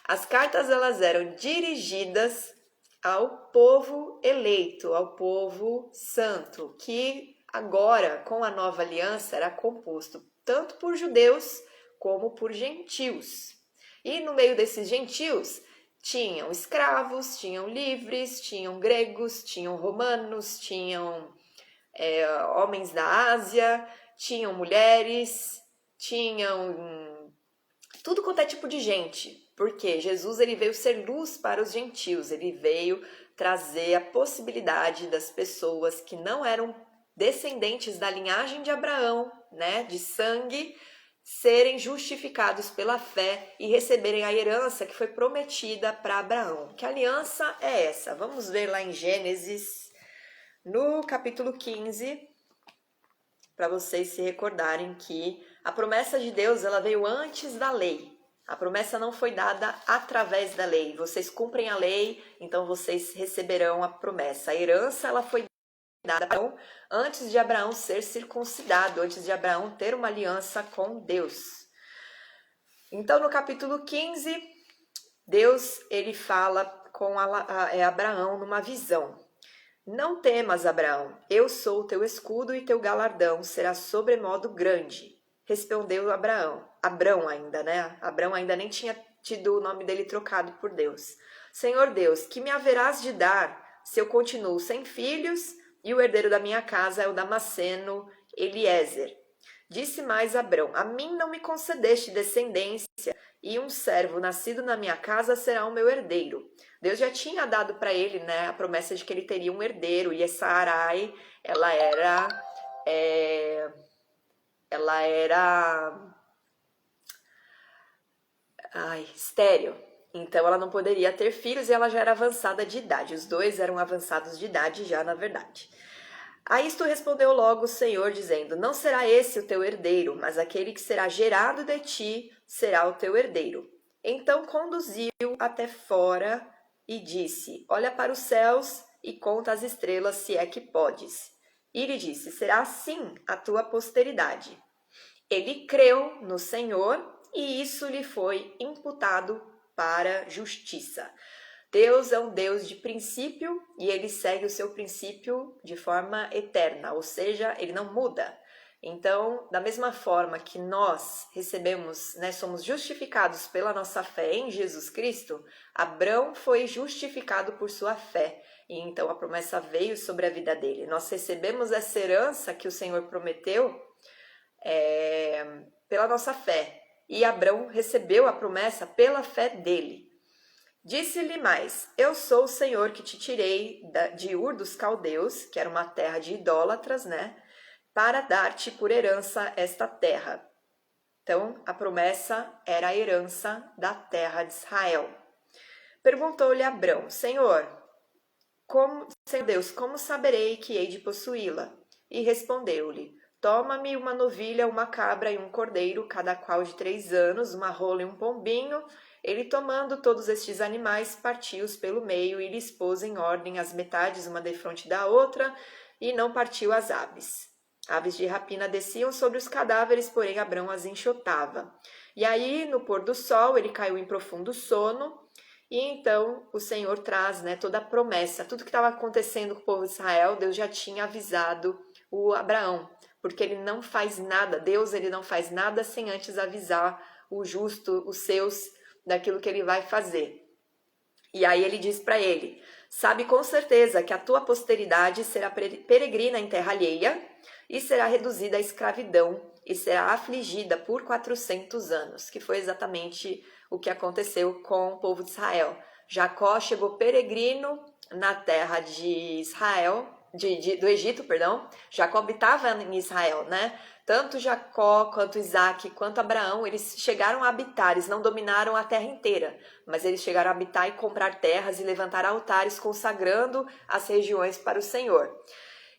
As cartas elas eram dirigidas ao povo eleito, ao povo santo, que agora, com a nova aliança, era composto tanto por judeus como por gentios. E no meio desses gentios tinham escravos, tinham livres, tinham gregos, tinham romanos, tinham homens da Ásia, tinham mulheres, tinham tudo quanto é tipo de gente. Porque Jesus ele veio ser luz para os gentios, ele veio trazer a possibilidade das pessoas que não eram descendentes da linhagem de Abraão, né, de sangue, serem justificados pela fé e receberem a herança que foi prometida para Abraão. Que aliança é essa? Vamos ver lá em Gênesis, no capítulo 15, para vocês se recordarem que a promessa de Deus ela veio antes da lei. A promessa não foi dada através da lei. Vocês cumprem a lei, então vocês receberão a promessa. A herança ela foi dada antes de Abraão ser circuncidado, antes de Abraão ter uma aliança com Deus. Então, no capítulo 15, Deus ele fala com Abraão numa visão. Não temas, Abraão, eu sou o teu escudo e teu galardão será sobremodo grande. Respondeu Abrão ainda, né? Abrão ainda nem tinha tido o nome dele trocado por Deus. Senhor Deus, que me haverás de dar se eu continuo sem filhos e o herdeiro da minha casa é o Damasceno Eliezer? Disse mais Abrão, a mim não me concedeste descendência e um servo nascido na minha casa será o meu herdeiro. Deus já tinha dado para ele, né, a promessa de que ele teria um herdeiro, e essa Sarai, ela era estéril. Então ela não poderia ter filhos e ela já era avançada de idade. Os dois eram avançados de idade já, na verdade. A isto respondeu logo o Senhor, dizendo, não será esse o teu herdeiro, mas aquele que será gerado de ti será o teu herdeiro. Então conduziu até fora e disse, olha para os céus e conta as estrelas, se é que podes. E lhe disse, será assim a tua posteridade. Ele creu no Senhor e isso lhe foi imputado para justiça. Deus é um Deus de princípio e ele segue o seu princípio de forma eterna, ou seja, ele não muda. Então, da mesma forma que nós recebemos, né, somos justificados pela nossa fé em Jesus Cristo, Abrão foi justificado por sua fé. E então a promessa veio sobre a vida dele. Nós recebemos essa herança que o Senhor prometeu pela nossa fé. E Abrão recebeu a promessa pela fé dele. Disse-lhe mais, eu sou o Senhor que te tirei de Ur dos Caldeus, que era uma terra de idólatras, né? Para dar-te por herança esta terra. Então, a promessa era a herança da terra de Israel. Perguntou-lhe Abrão, Senhor Deus, como saberei que hei de possuí-la? E respondeu-lhe, toma-me uma novilha, uma cabra e um cordeiro, cada qual de 3 anos, uma rola e um pombinho. Ele, tomando todos estes animais, partiu-os pelo meio e lhes pôs em ordem as metades uma defronte da outra, e não partiu as aves. Aves de rapina desciam sobre os cadáveres, porém Abrão as enxotava. E aí, no pôr do sol, ele caiu em profundo sono, e então o Senhor traz, né, toda a promessa, tudo que estava acontecendo com o povo de Israel, Deus já tinha avisado o Abraão, porque ele não faz nada, Deus ele não faz nada sem antes avisar o justo, os seus, daquilo que ele vai fazer. E aí ele diz para ele, sabe com certeza que a tua posteridade será peregrina em terra alheia e será reduzida à escravidão e será afligida por 400 anos, que foi exatamente o que aconteceu com o povo de Israel. Jacó chegou peregrino na terra de Israel, do Egito, perdão. Jacó habitava em Israel, né? Tanto Jacó, quanto Isaac, quanto Abraão, eles chegaram a habitar, eles não dominaram a terra inteira, mas eles chegaram a habitar e comprar terras e levantar altares, consagrando as regiões para o Senhor.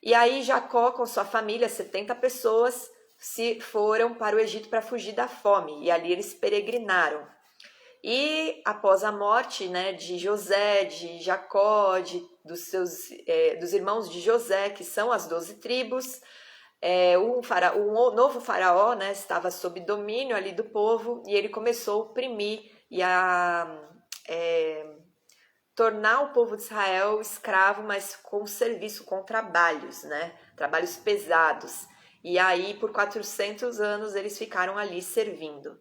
E aí Jacó, com sua família, 70 pessoas, se foram para o Egito para fugir da fome, e ali eles peregrinaram. E após a morte, né, de José, de Jacó, de dos irmãos de José, que são as 12 tribos. Um novo faraó, né, estava sob domínio ali do povo e ele começou a oprimir e a tornar o povo de Israel escravo, mas com serviço, com trabalhos, né, trabalhos pesados. E aí, por 400 anos, eles ficaram ali servindo.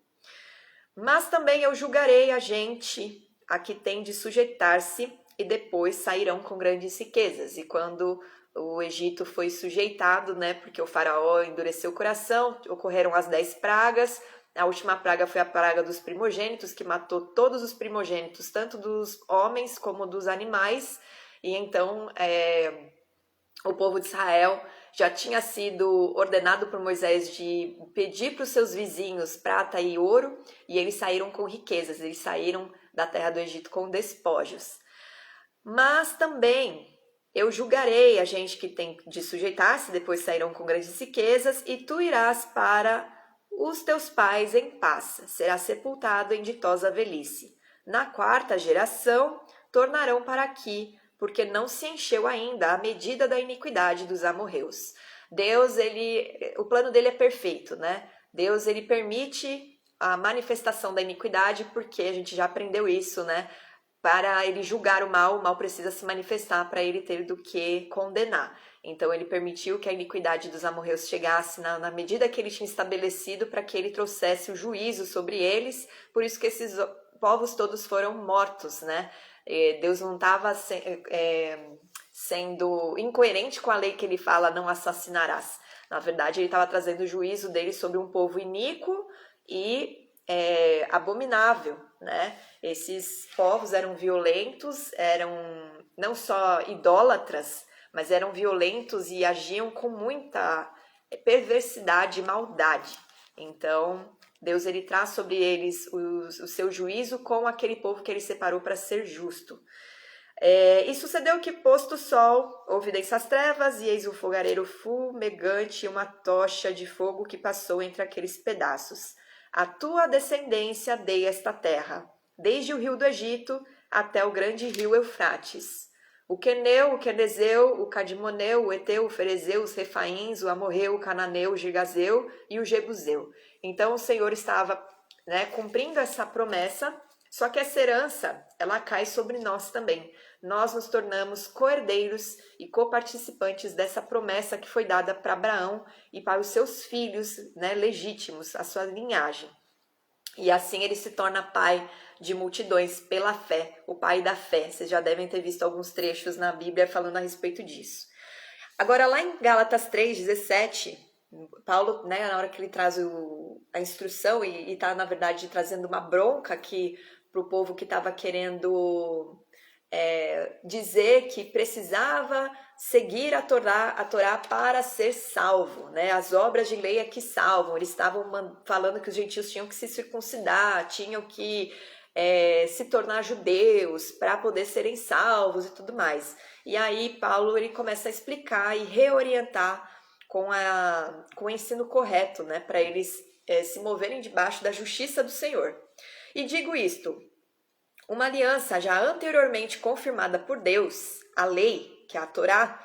Mas também eu julgarei a gente a que tem de sujeitar-se e depois sairão com grandes riquezas. E quando o Egito foi sujeitado, né, porque o faraó endureceu o coração, ocorreram as 10 pragas. A última praga foi a praga dos primogênitos, que matou todos os primogênitos, tanto dos homens como dos animais. E então o povo de Israel já tinha sido ordenado por Moisés de pedir para os seus vizinhos prata e ouro, e eles saíram com riquezas, eles saíram da terra do Egito com despojos. Mas também eu julgarei a gente que tem de sujeitar-se, depois sairão com grandes riquezas, e tu irás para os teus pais em paz, serás sepultado em ditosa velhice. Na quarta geração tornarão para aqui, porque não se encheu ainda a medida da iniquidade dos amorreus. Deus, o plano dele é perfeito, né? Deus, ele permite a manifestação da iniquidade, porque a gente já aprendeu isso, né? Para ele julgar o mal precisa se manifestar para ele ter do que condenar. Então ele permitiu que a iniquidade dos amorreus chegasse na medida que ele tinha estabelecido para que ele trouxesse o juízo sobre eles, por isso que esses povos todos foram mortos, né? Deus não estava sendo incoerente com a lei que ele fala, não assassinarás. Na verdade, ele estava trazendo o juízo dele sobre um povo iníquo e abominável, né? Esses povos eram violentos, eram não só idólatras, mas eram violentos e agiam com muita perversidade e maldade. Então, Deus, ele traz sobre eles o seu juízo com aquele povo que ele separou para ser justo. E sucedeu que, posto o sol, houve densas trevas, e eis um fogareiro fumegante e uma tocha de fogo que passou entre aqueles pedaços. A tua descendência dei esta terra, desde o rio do Egito até o grande rio Eufrates. O queneu, o quenezeu, o cadimoneu, o eteu, o ferezeu, os refaíns, o amorreu, o cananeu, o girgazeu e o jebuseu. Então o Senhor estava, né, cumprindo essa promessa, só que essa herança, ela cai sobre nós também. Nós nos tornamos co-herdeiros e coparticipantes dessa promessa que foi dada para Abraão e para os seus filhos, né, legítimos, a sua linhagem. E assim ele se torna pai de multidões pela fé, o pai da fé. Vocês já devem ter visto alguns trechos na Bíblia falando a respeito disso. Agora, lá em Gálatas 3:17, Paulo, né, na hora que ele traz a instrução e está, na verdade, trazendo uma bronca aqui para o povo que estava querendo dizer que precisava seguir a Torá para ser salvo, né? As obras de lei é que salvam. Eles estavam falando que os gentios tinham que se circuncidar, tinham que se tornar judeus para poder serem salvos e tudo mais. E aí Paulo, ele começa a explicar e reorientar com o ensino correto, né? Para eles se moverem debaixo da justiça do Senhor. E digo isto: uma aliança já anteriormente confirmada por Deus, a lei, que é a Torá,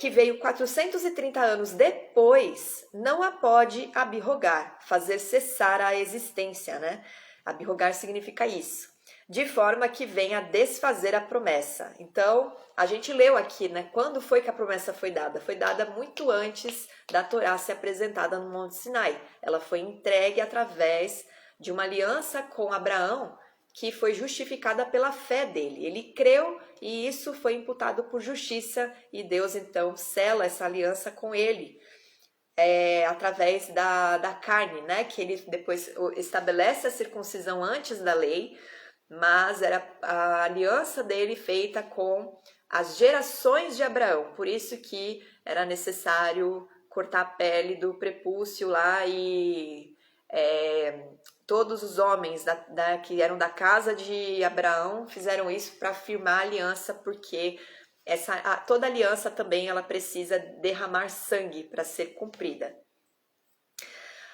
que veio 430 anos depois, não a pode abrogar, fazer cessar a existência, né? Abrogar significa isso. De forma que venha desfazer a promessa. Então, a gente leu aqui, né? Quando foi que a promessa foi dada? Foi dada muito antes da Torá ser apresentada no Monte Sinai. Ela foi entregue através de uma aliança com Abraão, que foi justificada pela fé dele. Ele creu e isso foi imputado por justiça, e Deus então sela essa aliança com ele, através da carne, né? Que ele depois estabelece a circuncisão antes da lei, mas era a aliança dele feita com as gerações de Abraão. Por isso que era necessário cortar a pele do prepúcio lá e todos os homens que eram da casa de Abraão fizeram isso para firmar a aliança, porque toda aliança também ela precisa derramar sangue para ser cumprida.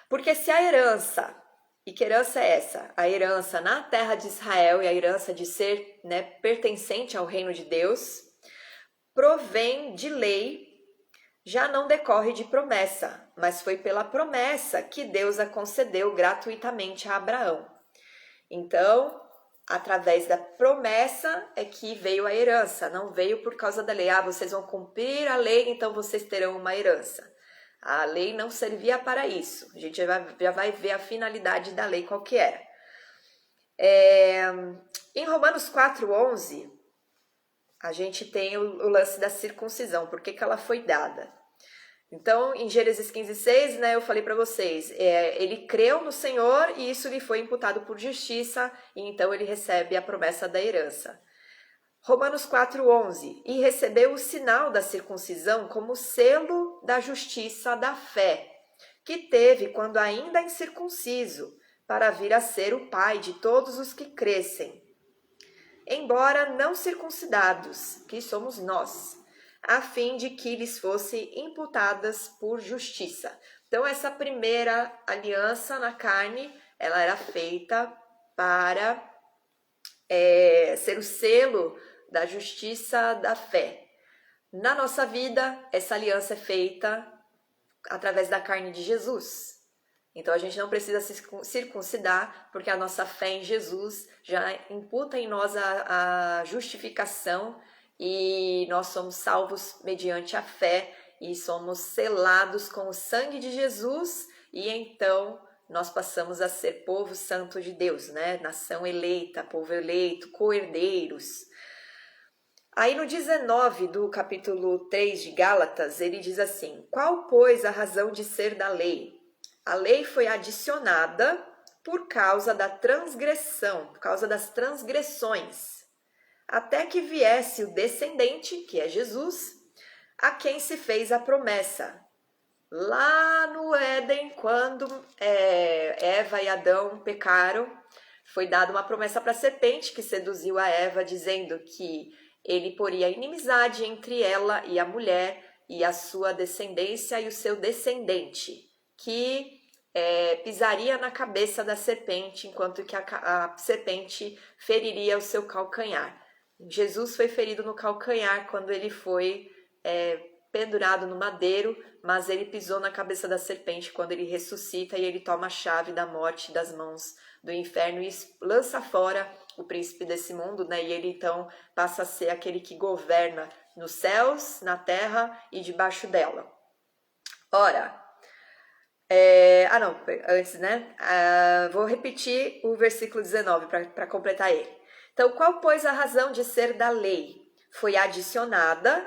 Porque se a herança E que herança é essa? A herança na terra de Israel e a herança de ser, né, pertencente ao reino de Deus provém de lei, já não decorre de promessa, mas foi pela promessa que Deus a concedeu gratuitamente a Abraão. Então, através da promessa é que veio a herança, não veio por causa da lei. Ah, vocês vão cumprir a lei, então vocês terão uma herança. A lei não servia para isso. A gente já vai ver a finalidade da lei qual que era. Em Romanos 4:11, a gente tem o lance da circuncisão, por que ela foi dada. Então, em Gênesis 15:6, né, eu falei para vocês, ele creu no Senhor e isso lhe foi imputado por justiça, e então ele recebe a promessa da herança. Romanos 4:11, e recebeu o sinal da circuncisão como selo da justiça da fé, que teve quando ainda incircunciso, para vir a ser o pai de todos os que crescem, embora não circuncidados, que somos nós, a fim de que lhes fossem imputadas por justiça. Então, essa primeira aliança na carne, ela era feita para ser o selo da justiça da fé. Na nossa vida, essa aliança é feita através da carne de Jesus. Então, a gente não precisa se circuncidar, porque a nossa fé em Jesus já imputa em nós a justificação e nós somos salvos mediante a fé e somos selados com o sangue de Jesus e então nós passamos a ser povo santo de Deus, né? Nação eleita, povo eleito, co-herdeiros. Aí no 19 do capítulo 3 de Gálatas, ele diz assim: qual, pois, a razão de ser da lei? A lei foi adicionada por causa da transgressão, por causa das transgressões, até que viesse o descendente, que é Jesus, a quem se fez a promessa. Lá no Éden, quando Eva e Adão pecaram, foi dada uma promessa para a serpente que seduziu a Eva, dizendo que ele poria inimizade entre ela e a mulher e a sua descendência e o seu descendente, que pisaria na cabeça da serpente, enquanto que a serpente feriria o seu calcanhar. Jesus foi ferido no calcanhar quando ele foi pendurado no madeiro, mas ele pisou na cabeça da serpente quando ele ressuscita e ele toma a chave da morte das mãos do inferno e lança fora o príncipe desse mundo, né? E ele então passa a ser aquele que governa nos céus, na terra e debaixo dela. Ora, antes, né? Vou repetir o versículo 19 para completar ele. Então, qual, pois, a razão de ser da lei?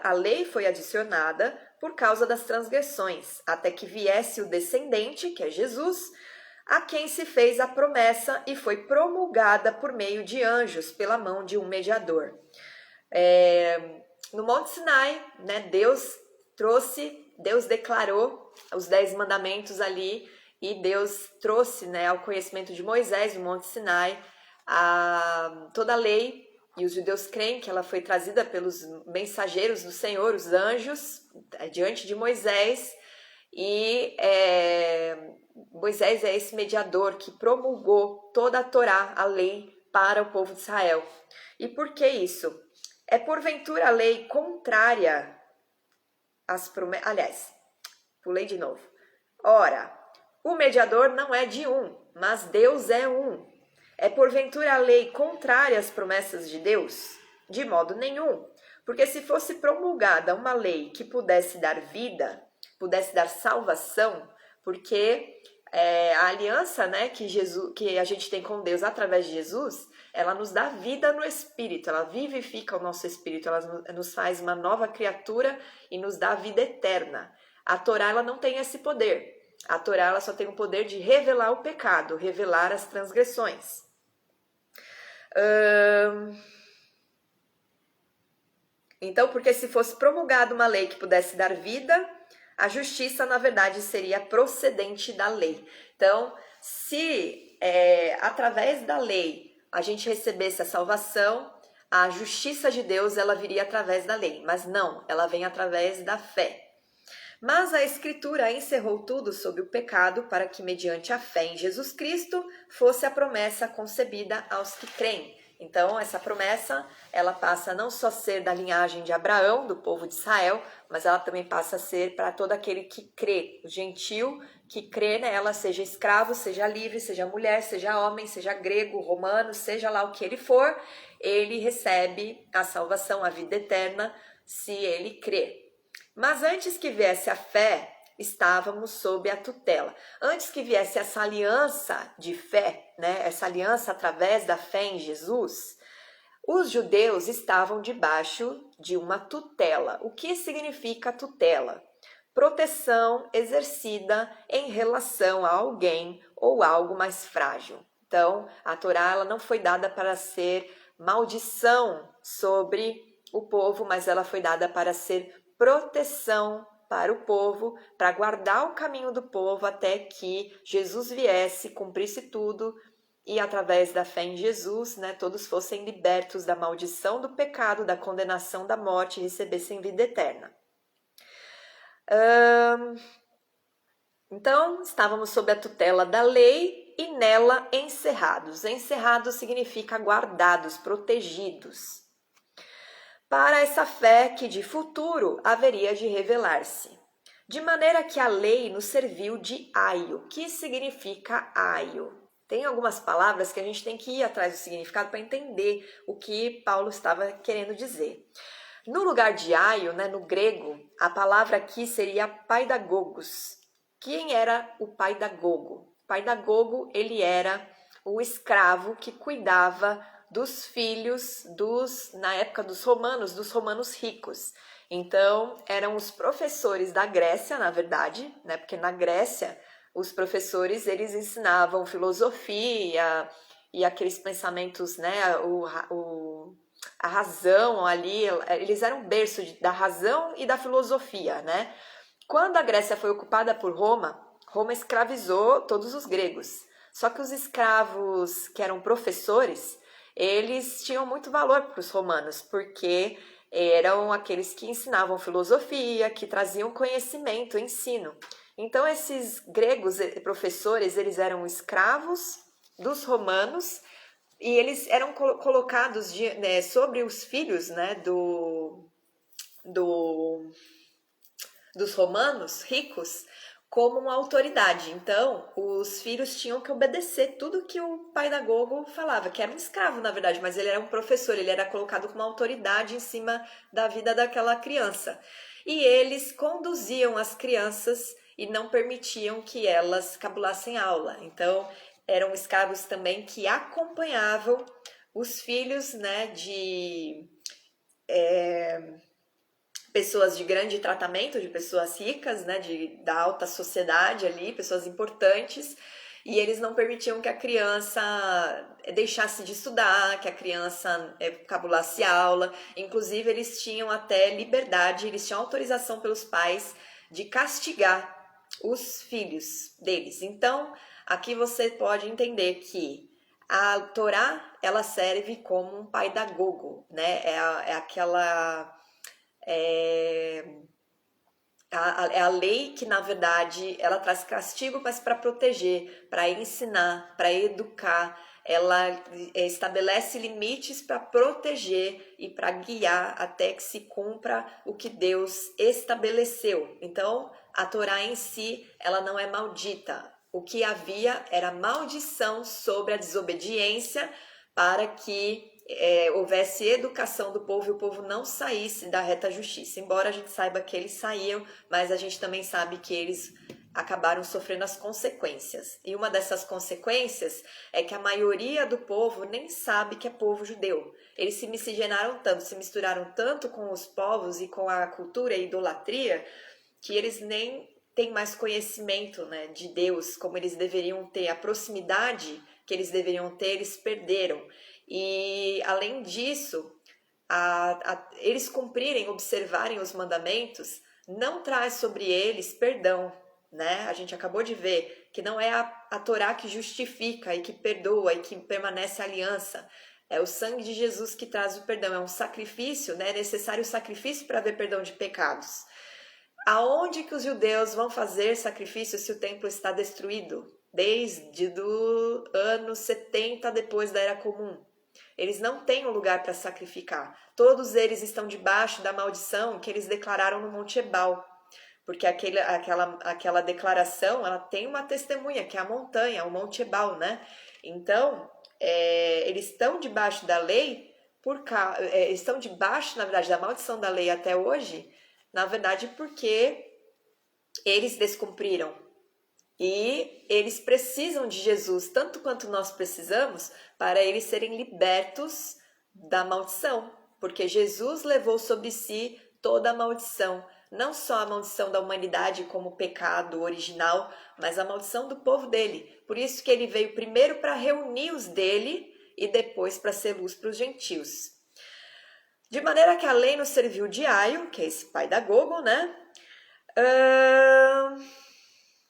A lei foi adicionada por causa das transgressões, até que viesse o descendente, que é Jesus, a quem se fez a promessa e foi promulgada por meio de anjos, pela mão de um mediador. No Monte Sinai, né, Deus declarou os 10 mandamentos ali e Deus trouxe, né, ao conhecimento de Moisés, no Monte Sinai, toda a lei, e os judeus creem que ela foi trazida pelos mensageiros do Senhor, os anjos, diante de Moisés, e Moisés é esse mediador que promulgou toda a Torá, a lei, para o povo de Israel. E por que isso? É porventura a lei contrária às promessas. Aliás, pulei de novo. Ora, o mediador não é de um, mas Deus é um. É porventura a lei contrária às promessas de Deus? De modo nenhum. Porque se fosse promulgada uma lei que pudesse dar vida, pudesse dar salvação, porque a aliança, né, que a gente tem com Deus através de Jesus, ela nos dá vida no Espírito, ela vivifica o nosso Espírito, ela nos faz uma nova criatura e nos dá vida eterna. A Torá, ela não tem esse poder. A Torá, ela só tem o poder de revelar o pecado, revelar as transgressões. Então, porque se fosse promulgada uma lei que pudesse dar vida, a justiça, na verdade, seria procedente da lei. Então, se através da lei a gente recebesse a salvação, a justiça de Deus, ela viria através da lei. Mas não, ela vem através da fé. Mas a Escritura encerrou tudo sob o pecado para que, mediante a fé em Jesus Cristo, fosse a promessa concebida aos que creem. Então, essa promessa, ela passa a não só ser da linhagem de Abraão, do povo de Israel, mas ela também passa a ser para todo aquele que crê, o gentil que crê nela, seja escravo, seja livre, seja mulher, seja homem, seja grego, romano, seja lá o que ele for, ele recebe a salvação, a vida eterna, se ele crê. Mas antes que viesse a fé, estávamos sob a tutela. Antes que viesse essa aliança de fé, né, essa aliança através da fé em Jesus, os judeus estavam debaixo de uma tutela. O que significa tutela? Proteção exercida em relação a alguém ou algo mais frágil. Então, a Torá ela não foi dada para ser maldição sobre o povo, mas ela foi dada para ser proteção para o povo, para guardar o caminho do povo até que Jesus viesse, cumprisse tudo e através da fé em Jesus, né, todos fossem libertos da maldição do pecado, da condenação da morte e recebessem vida eterna. Então, estávamos sob a tutela da lei e nela encerrados. Encerrados significa guardados, protegidos, para essa fé que de futuro haveria de revelar-se. De maneira que a lei nos serviu de aio. O que significa aio? Tem algumas palavras que a gente tem que ir atrás do significado para entender o que Paulo estava querendo dizer. No lugar de aio, né, no grego, a palavra aqui seria paidagogos. Quem era o paidagogo? O paidagogo, ele era o escravo que cuidava dos filhos na época dos romanos ricos. Então, eram os professores da Grécia, na verdade, né? Porque na Grécia, os professores, eles ensinavam filosofia e aqueles pensamentos, né? A razão ali, eles eram o berço da razão e da filosofia, né? Quando a Grécia foi ocupada por Roma, Roma escravizou todos os gregos. Só que os escravos que eram professores, eles tinham muito valor para os romanos, porque eram aqueles que ensinavam filosofia, que traziam conhecimento, ensino. Então, esses gregos professores, eles eram escravos dos romanos e eles eram colocados sobre os filhos, né, dos romanos ricos como uma autoridade. Então, os filhos tinham que obedecer tudo que o paidagogo falava, que era um escravo, na verdade, mas ele era um professor, ele era colocado como uma autoridade em cima da vida daquela criança. E eles conduziam as crianças e não permitiam que elas cabulassem aula. Então, eram escravos também que acompanhavam os filhos, né, de pessoas de grande tratamento, de pessoas ricas, né, da alta sociedade ali, pessoas importantes, e eles não permitiam que a criança deixasse de estudar, que a criança cabulasse aula. Inclusive, eles tinham até liberdade, eles tinham autorização pelos pais de castigar os filhos deles. Então, aqui você pode entender que a Torá, ela serve como um paidagogo, né? É aquela... É a lei que, na verdade, ela traz castigo, mas para proteger, para ensinar, para educar. Ela estabelece limites para proteger e para guiar até que se cumpra o que Deus estabeleceu. Então, a Torá em si, ela não é maldita. O que havia era maldição sobre a desobediência para que houvesse educação do povo e o povo não saísse da reta justiça. Embora a gente saiba que eles saíam, mas a gente também sabe que eles acabaram sofrendo as consequências. E uma dessas consequências é que a maioria do povo nem sabe que é povo judeu. Eles se miscigenaram tanto, se misturaram tanto com os povos e com a cultura e a idolatria, que eles nem têm mais conhecimento, né, de Deus como eles deveriam ter, a proximidade que eles deveriam ter, eles perderam. E, além disso, eles cumprirem, observarem os mandamentos, não traz sobre eles perdão, né? A gente acabou de ver que não é a Torá que justifica e que perdoa e que permanece a aliança. É o sangue de Jesus que traz o perdão. É um sacrifício, né? É necessário o sacrifício para haver perdão de pecados. Aonde que os judeus vão fazer sacrifício se o templo está destruído? Desde do ano 70 depois da Era Comum. Eles não têm um lugar para sacrificar. Todos eles estão debaixo da maldição que eles declararam no Monte Ebal. Porque aquela declaração, ela tem uma testemunha, que é a montanha, o Monte Ebal, né? Então, eles estão debaixo da lei, estão debaixo, na verdade, da maldição da lei até hoje, na verdade, porque eles descumpriram. E eles precisam de Jesus, tanto quanto nós precisamos, para eles serem libertos da maldição. Porque Jesus levou sobre si toda a maldição. Não só a maldição da humanidade como pecado original, mas a maldição do povo dele. Por isso que ele veio primeiro para reunir os dele e depois para ser luz para os gentios. De maneira que a lei nos serviu de aio, que é esse pai da Gogo, né?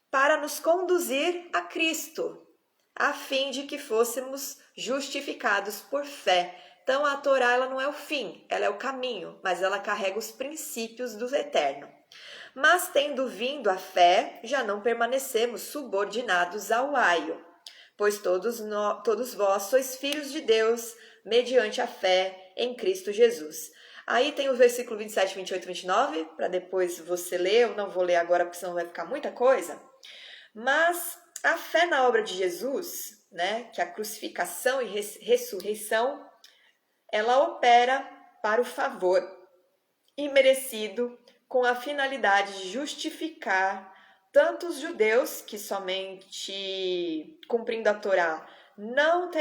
Para nos conduzir a Cristo, a fim de que fôssemos justificados por fé. Então a Torá, ela não é o fim, ela é o caminho, mas ela carrega os princípios do eterno. Mas tendo vindo a fé, já não permanecemos subordinados ao aio, pois todos vós sois filhos de Deus, mediante a fé em Cristo Jesus. Aí tem o versículo 27, 28 e 29, para depois você ler, eu não vou ler agora porque senão vai ficar muita coisa. Mas a fé na obra de Jesus, né, que a crucificação e ressurreição, ela opera para o favor imerecido com a finalidade de justificar tanto os judeus, que somente cumprindo a Torá não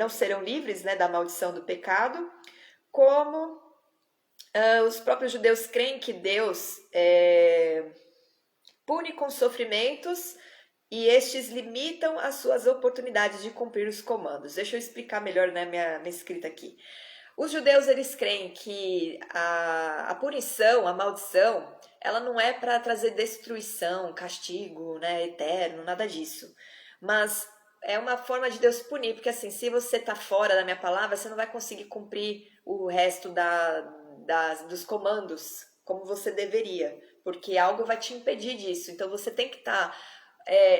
serão livres, né, da maldição do pecado, como os próprios judeus creem que Deus pune com sofrimentos e estes limitam as suas oportunidades de cumprir os comandos. Deixa eu explicar melhor, né, minha escrita aqui. Os judeus, eles creem que a punição, a maldição, ela não é para trazer destruição, castigo, né, eterno, nada disso. Mas é uma forma de Deus punir, porque assim, se você está fora da minha palavra, você não vai conseguir cumprir o resto dos comandos como você deveria, porque algo vai te impedir disso. Então você tem que estar...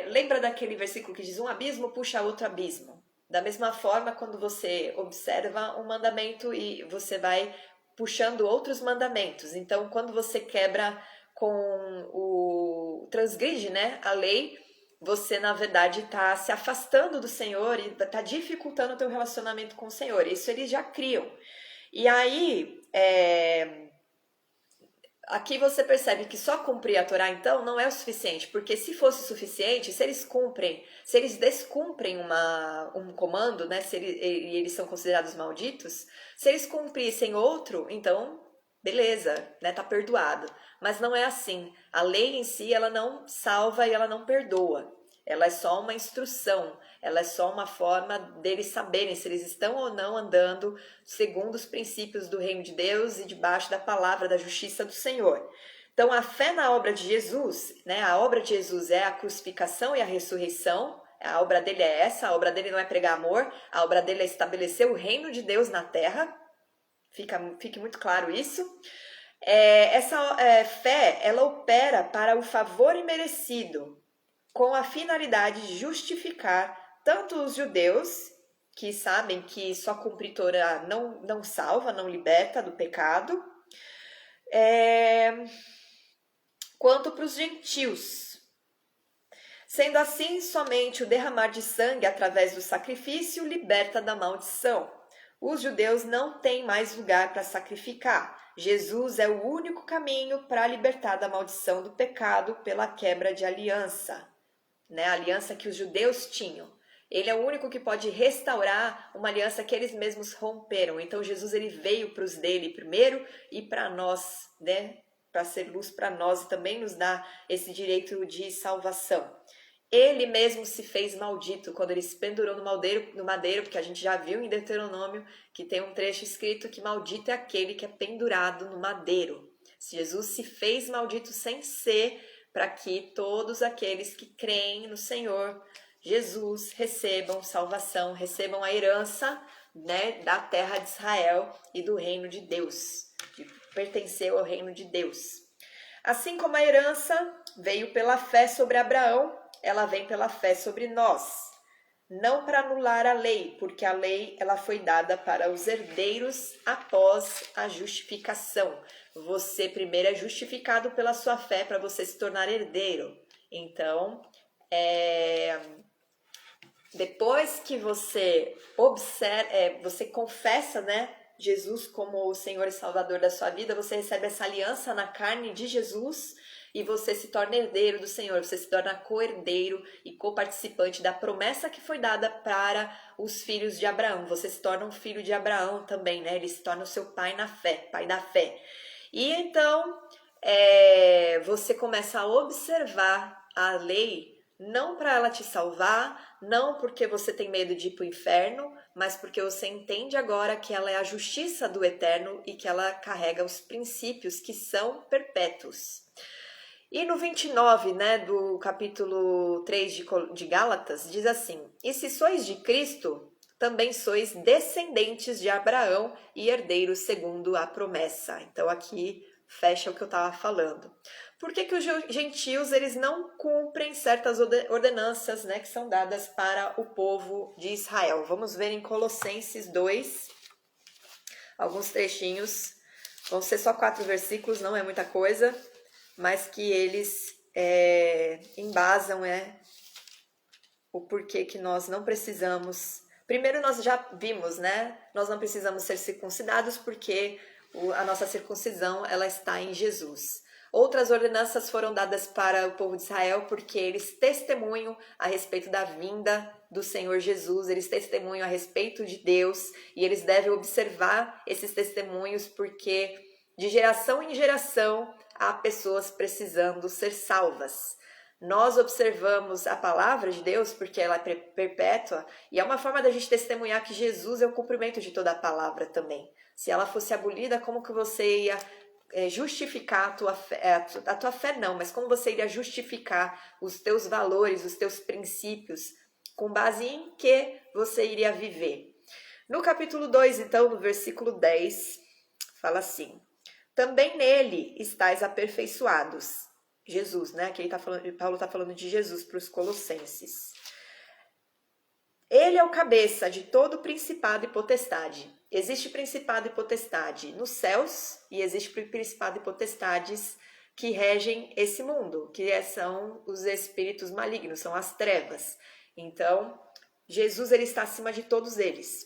lembra daquele versículo que diz: um abismo puxa outro abismo? Da mesma forma, quando você observa um mandamento e você vai puxando outros mandamentos. Então, quando você quebra transgride, né, a lei, você, na verdade, está se afastando do Senhor e está dificultando o teu relacionamento com o Senhor. Isso eles já criam. E aí, aqui você percebe que só cumprir a Torá, então, não é o suficiente, porque se fosse o suficiente, se eles descumprem um comando, né, e eles são considerados malditos, se eles cumprissem outro, então, beleza, né, tá perdoado. Mas não é assim. A lei em si, ela não salva e ela não perdoa. Ela é só uma instrução, ela é só uma forma deles saberem se eles estão ou não andando segundo os princípios do reino de Deus e debaixo da palavra da justiça do Senhor. Então, a fé na obra de Jesus, né? A obra de Jesus é a crucificação e a ressurreição. A obra dele é essa, a obra dele não é pregar amor, a obra dele é estabelecer o reino de Deus na terra. Fique muito claro isso. Essa fé, ela opera para o favor imerecido, com a finalidade de justificar tanto os judeus, que sabem que só cumprir Torá não salva, não liberta do pecado, quanto para os gentios. Sendo assim, somente o derramar de sangue através do sacrifício liberta da maldição. Os judeus não têm mais lugar para sacrificar. Jesus é o único caminho para libertar da maldição do pecado pela quebra de aliança, né? A aliança que os judeus tinham. Ele é o único que pode restaurar uma aliança que eles mesmos romperam. Então Jesus, ele veio para os dele primeiro e para nós, né? Para ser luz para nós e também nos dá esse direito de salvação. Ele mesmo se fez maldito quando ele se pendurou no madeiro, porque a gente já viu em Deuteronômio que tem um trecho escrito que maldito é aquele que é pendurado no madeiro. Jesus se fez maldito sem ser, para que todos aqueles que creem no Senhor Jesus recebam salvação, recebam a herança, né, da terra de Israel e do reino de Deus, de pertencer ao reino de Deus. Assim como a herança veio pela fé sobre Abraão, ela vem pela fé sobre nós. Não para anular a lei, porque a lei ela foi dada para os herdeiros após a justificação. Você primeiro é justificado pela sua fé para você se tornar herdeiro. Então, depois que você você confessa, né, Jesus como o Senhor e Salvador da sua vida, você recebe essa aliança na carne de Jesus e você se torna herdeiro do Senhor, você se torna co-herdeiro e coparticipante da promessa que foi dada para os filhos de Abraão. Você se torna um filho de Abraão também, né? Ele se torna o seu pai na fé, pai da fé. E então você começa a observar a lei não para ela te salvar, não porque você tem medo de ir para o inferno, mas porque você entende agora que ela é a justiça do eterno e que ela carrega os princípios que são perpétuos. E no 29, né, do capítulo 3 de Gálatas, diz assim: E se sois de Cristo, também sois descendentes de Abraão e herdeiros segundo a promessa. Então aqui fecha o que eu estava falando. Por que os gentios eles não cumprem certas ordenanças, né, que são dadas para o povo de Israel? Vamos ver em Colossenses 2, alguns trechinhos. Vão ser só 4 versículos, não é muita coisa, mas que eles embasam o porquê que nós não precisamos. Primeiro nós já vimos, né? Nós não precisamos ser circuncidados porque a nossa circuncisão ela está em Jesus. Outras ordenanças foram dadas para o povo de Israel porque eles testemunham a respeito da vinda do Senhor Jesus, eles testemunham a respeito de Deus e eles devem observar esses testemunhos porque de geração em geração há pessoas precisando ser salvas. Nós observamos a palavra de Deus porque ela é perpétua e é uma forma da gente testemunhar que Jesus é o cumprimento de toda a palavra também. Se ela fosse abolida, como que você ia justificar a tua fé não, mas como você iria justificar os teus valores, os teus princípios, com base em que você iria viver? No capítulo 2, então, no versículo 10, fala assim: Também nele estáis aperfeiçoados. Jesus, né? Aqui Paulo está falando de Jesus para os colossenses. Ele é o cabeça de todo principado e potestade. Existe principado e potestade nos céus e existe principado e potestades que regem esse mundo, que são os espíritos malignos, são as trevas. Então, Jesus ele está acima de todos eles.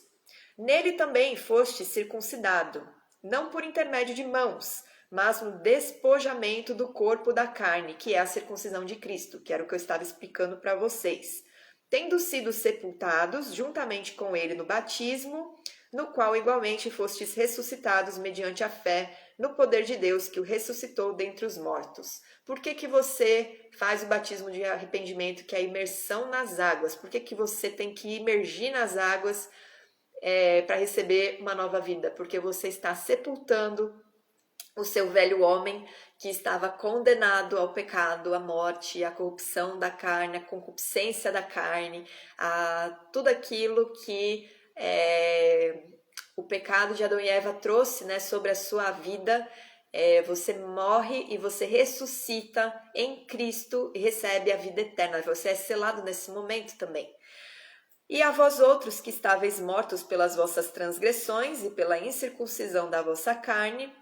Nele também foste circuncidado, não por intermédio de mãos, mas no despojamento do corpo da carne, que é a circuncisão de Cristo, que era o que eu estava explicando para vocês. Tendo sido sepultados juntamente com ele no batismo, no qual igualmente fostes ressuscitados mediante a fé no poder de Deus que o ressuscitou dentre os mortos. Por que você faz o batismo de arrependimento, que é a imersão nas águas? Por que você tem que imergir nas águas para receber uma nova vida? Porque você está sepultando o seu velho homem que estava condenado ao pecado, à morte, à corrupção da carne, à concupiscência da carne, a tudo aquilo que o pecado de Adão e Eva trouxe, né, sobre a sua vida. Você morre e você ressuscita em Cristo e recebe a vida eterna. Você é selado nesse momento também. E a vós outros que estáveis mortos pelas vossas transgressões e pela incircuncisão da vossa carne.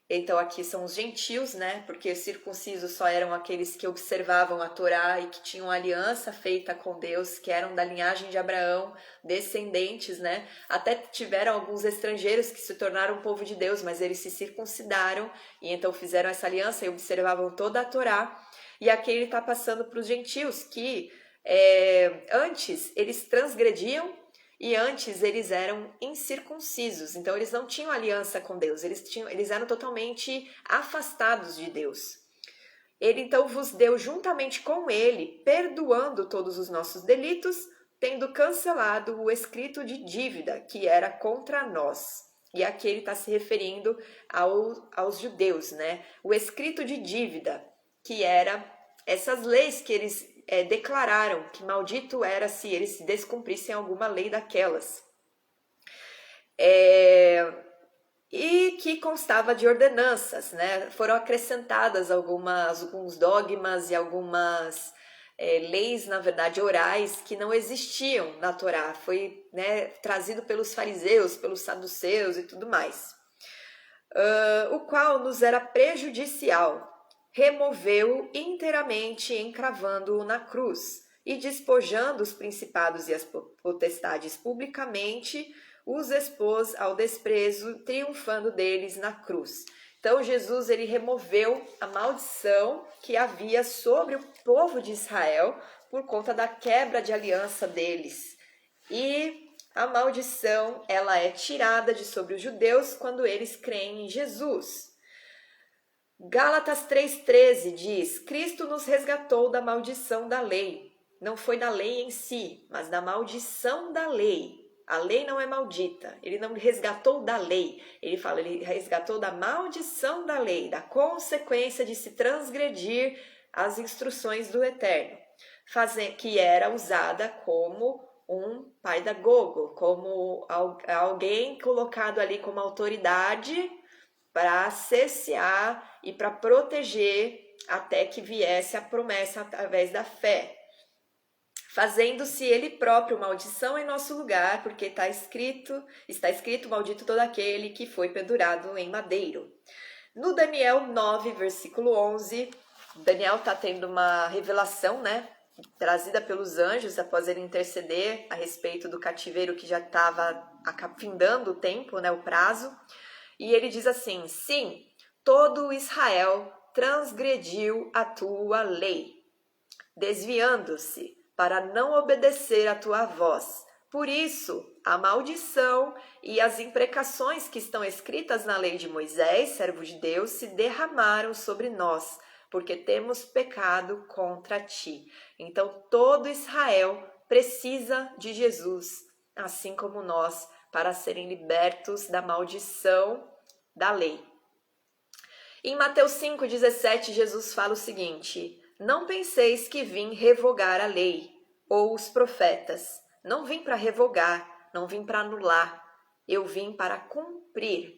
Então aqui são os gentios, né? Porque os circuncisos só eram aqueles que observavam a Torá e que tinham aliança feita com Deus, que eram da linhagem de Abraão, descendentes, né? Até tiveram alguns estrangeiros que se tornaram povo de Deus, mas eles se circuncidaram e então fizeram essa aliança e observavam toda a Torá. E aqui ele está passando para os gentios que antes eles transgrediam e antes eles eram incircuncisos, então eles não tinham aliança com Deus, eles eram totalmente afastados de Deus. Ele então vos deu juntamente com ele, perdoando todos os nossos delitos, tendo cancelado o escrito de dívida que era contra nós. E aqui ele está se referindo aos judeus, né? O escrito de dívida, que era essas leis que eles declararam que maldito era se eles se descumprissem alguma lei daquelas. e que constava de ordenanças, né? Foram acrescentadas alguns dogmas e algumas leis, na verdade, orais que não existiam na Torá. Foi, né, trazido pelos fariseus, pelos saduceus e tudo mais. O qual nos era prejudicial. Removeu-o inteiramente, encravando-o na cruz e despojando os principados e as potestades publicamente, os expôs ao desprezo, triunfando deles na cruz. Então Jesus, ele removeu a maldição que havia sobre o povo de Israel por conta da quebra de aliança deles. E a maldição, ela é tirada de sobre os judeus quando eles creem em Jesus. Gálatas 3,13 diz: Cristo nos resgatou da maldição da lei. Não foi da lei em si, mas da maldição da lei. A lei não é maldita. Ele não resgatou da lei. Ele fala, ele resgatou da maldição da lei, da consequência de se transgredir as instruções do Eterno, que era usada como um pedagogo, como alguém colocado ali como autoridade para cessear e para proteger até que viesse a promessa através da fé, fazendo-se ele próprio maldição em nosso lugar, porque está escrito, maldito todo aquele que foi pendurado em madeiro. No Daniel 9, versículo 11, Daniel está tendo uma revelação, né, trazida pelos anjos após ele interceder a respeito do cativeiro que já estava findando o tempo, né, o prazo. E ele diz assim: sim, todo Israel transgrediu a tua lei, desviando-se para não obedecer a tua voz. Por isso, a maldição e as imprecações que estão escritas na lei de Moisés, servo de Deus, se derramaram sobre nós, porque temos pecado contra ti. Então, todo Israel precisa de Jesus, assim como nós, para serem libertos da maldição da lei. Em Mateus 5,17, Jesus fala o seguinte: não penseis que vim revogar a lei ou os profetas. Não vim para revogar, não vim para anular. Eu vim para cumprir.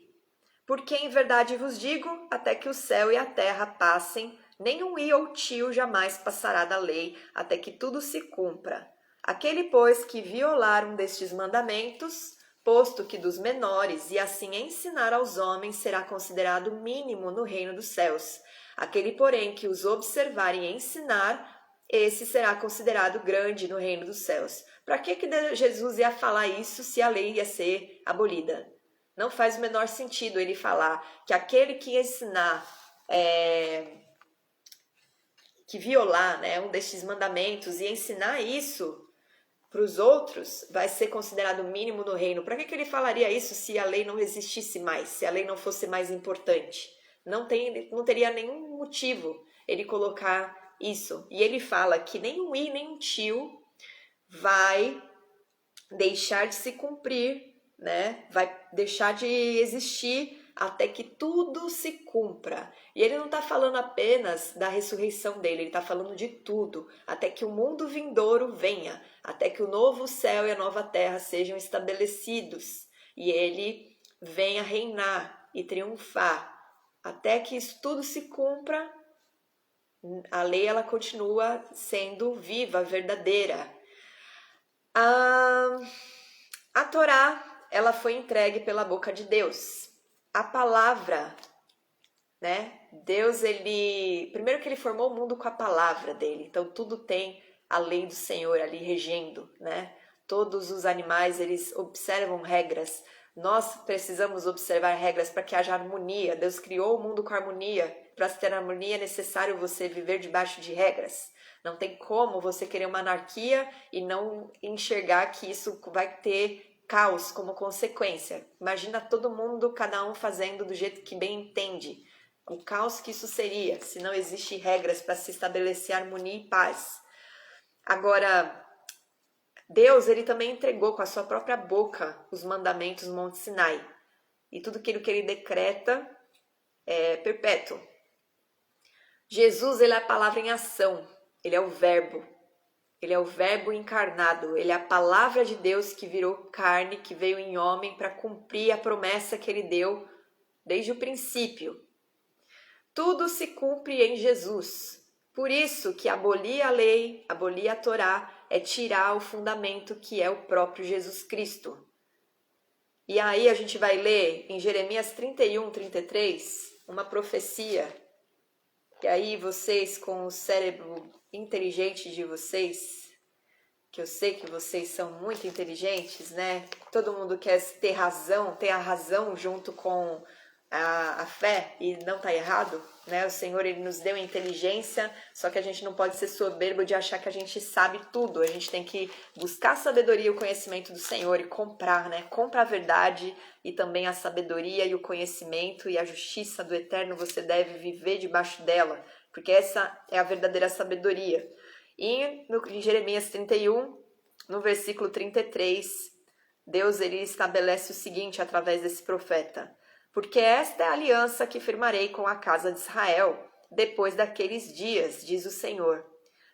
Porque em verdade vos digo, até que o céu e a terra passem, nenhum i ou tio jamais passará da lei, até que tudo se cumpra. Aquele, pois, que violar um destes mandamentos, posto que dos menores, e assim ensinar aos homens, será considerado mínimo no reino dos céus. Aquele, porém, que os observar e ensinar, esse será considerado grande no reino dos céus. Para que Jesus ia falar isso se a lei ia ser abolida? Não faz o menor sentido ele falar que aquele que ensinar, que violar, né, um destes mandamentos e ensinar isso para os outros, vai ser considerado mínimo no reino. Para que ele falaria isso se a lei não existisse mais, se a lei não fosse mais importante? Não teria nenhum motivo ele colocar isso. E ele fala que nem um i, nem um tio vai deixar de se cumprir, né? Vai deixar de existir até que tudo se cumpra. E ele não está falando apenas da ressurreição dele, ele está falando de tudo, até que o mundo vindouro venha, até que o novo céu e a nova terra sejam estabelecidos e ele venha reinar e triunfar. Até que isso tudo se cumpra, a lei ela continua sendo viva, verdadeira. A Torá, ela foi entregue pela boca de Deus. A palavra, né? Deus, primeiro que ele formou o mundo com a palavra dele. Então tudo tem a lei do Senhor ali regendo, né? Todos os animais, eles observam regras. Nós precisamos observar regras para que haja harmonia. Deus criou o mundo com harmonia. Para se ter harmonia é necessário você viver debaixo de regras. Não tem como você querer uma anarquia e não enxergar que isso vai ter caos como consequência. Imagina todo mundo, cada um fazendo do jeito que bem entende. O caos que isso seria, se não existem regras para se estabelecer harmonia e paz. Agora, Deus, ele também entregou com a sua própria boca os mandamentos no Monte Sinai. E tudo aquilo que ele decreta é perpétuo. Jesus, ele é a palavra em ação. Ele é o verbo. Ele é o verbo encarnado. Ele é a palavra de Deus que virou carne, que veio em homem para cumprir a promessa que ele deu desde o princípio. Tudo se cumpre em Jesus. Por isso que abolir a lei, abolir a Torá, é tirar o fundamento que é o próprio Jesus Cristo. E aí a gente vai ler em Jeremias 31, 33, uma profecia. E aí vocês, com o cérebro inteligente de vocês, que eu sei que vocês são muito inteligentes, né? Todo mundo quer ter a razão junto com a fé e não tá errado, né? O Senhor, ele nos deu inteligência, só que a gente não pode ser soberbo de achar que a gente sabe tudo. A gente tem que buscar a sabedoria e o conhecimento do Senhor e comprar, né? Compra a verdade e também a sabedoria e o conhecimento e a justiça do Eterno, você deve viver debaixo dela, porque essa é a verdadeira sabedoria. E em Jeremias 31, no versículo 33, Deus ele estabelece o seguinte através desse profeta: porque esta é a aliança que firmarei com a casa de Israel, depois daqueles dias, diz o Senhor.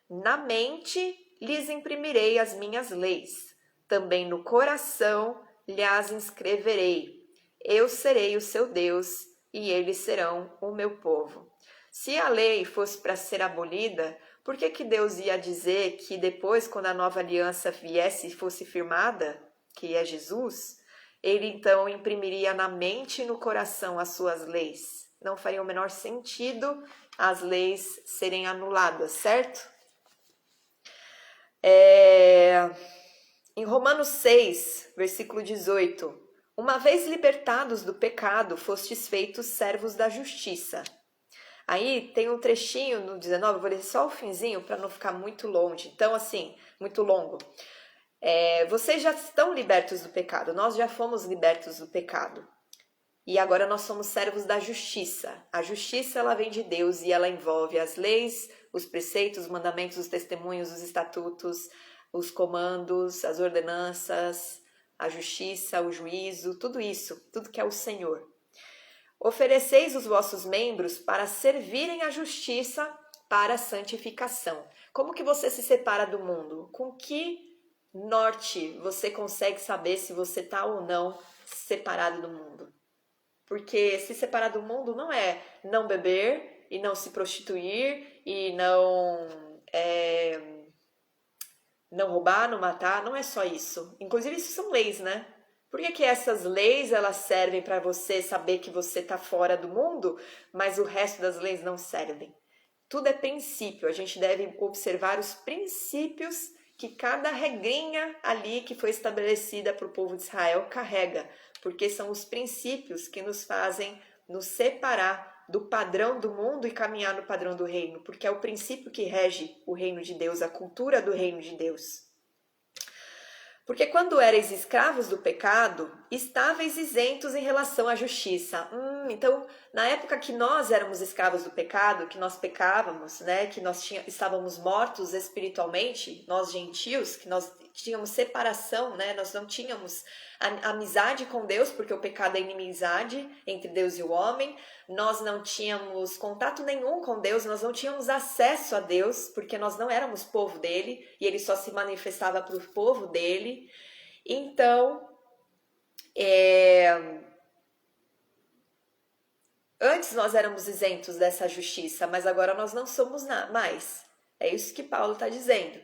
Na mente lhes imprimirei as minhas leis, também no coração lhes inscreverei. Eu serei o seu Deus, e eles serão o meu povo. Se a lei fosse para ser abolida, por que Deus ia dizer que depois, quando a nova aliança viesse e fosse firmada, que é Jesus, ele então imprimiria na mente e no coração as suas leis? Não faria o menor sentido as leis serem anuladas, certo? Em Romanos 6, versículo 18: uma vez libertados do pecado, fostes feitos servos da justiça. Aí tem um trechinho no 19, vou ler só o finzinho para não ficar muito longe. Então, assim, muito longo. Vocês já estão libertos do pecado, nós já fomos libertos do pecado. E agora nós somos servos da justiça. A justiça, ela vem de Deus e ela envolve as leis, os preceitos, os mandamentos, os testemunhos, os estatutos, os comandos, as ordenanças, a justiça, o juízo, tudo isso, tudo que é o Senhor. Ofereceis os vossos membros para servirem à justiça para a santificação. Como que você se separa do mundo? Com que norte você consegue saber se você está ou não separado do mundo? Porque se separar do mundo não é não beber e não se prostituir e não roubar, não matar, não é só isso. Inclusive isso são leis, né? Por que essas leis elas servem para você saber que você está fora do mundo, mas o resto das leis não servem? Tudo é princípio, a gente deve observar os princípios que cada regrinha ali que foi estabelecida para o povo de Israel carrega, porque são os princípios que nos fazem nos separar do padrão do mundo e caminhar no padrão do reino, porque é o princípio que rege o reino de Deus, a cultura do reino de Deus. Porque quando erais escravos do pecado, estáveis isentos em relação à justiça. Então, na época que nós éramos escravos do pecado, que nós pecávamos, né, que nós estávamos mortos espiritualmente, nós gentios, que nós tínhamos separação, né, nós não tínhamos amizade com Deus, porque o pecado é inimizade entre Deus e o homem, nós não tínhamos contato nenhum com Deus, nós não tínhamos acesso a Deus, porque nós não éramos povo dele, e ele só se manifestava para o povo dele. Então, antes nós éramos isentos dessa justiça, mas agora nós não somos mais. É isso que Paulo está dizendo.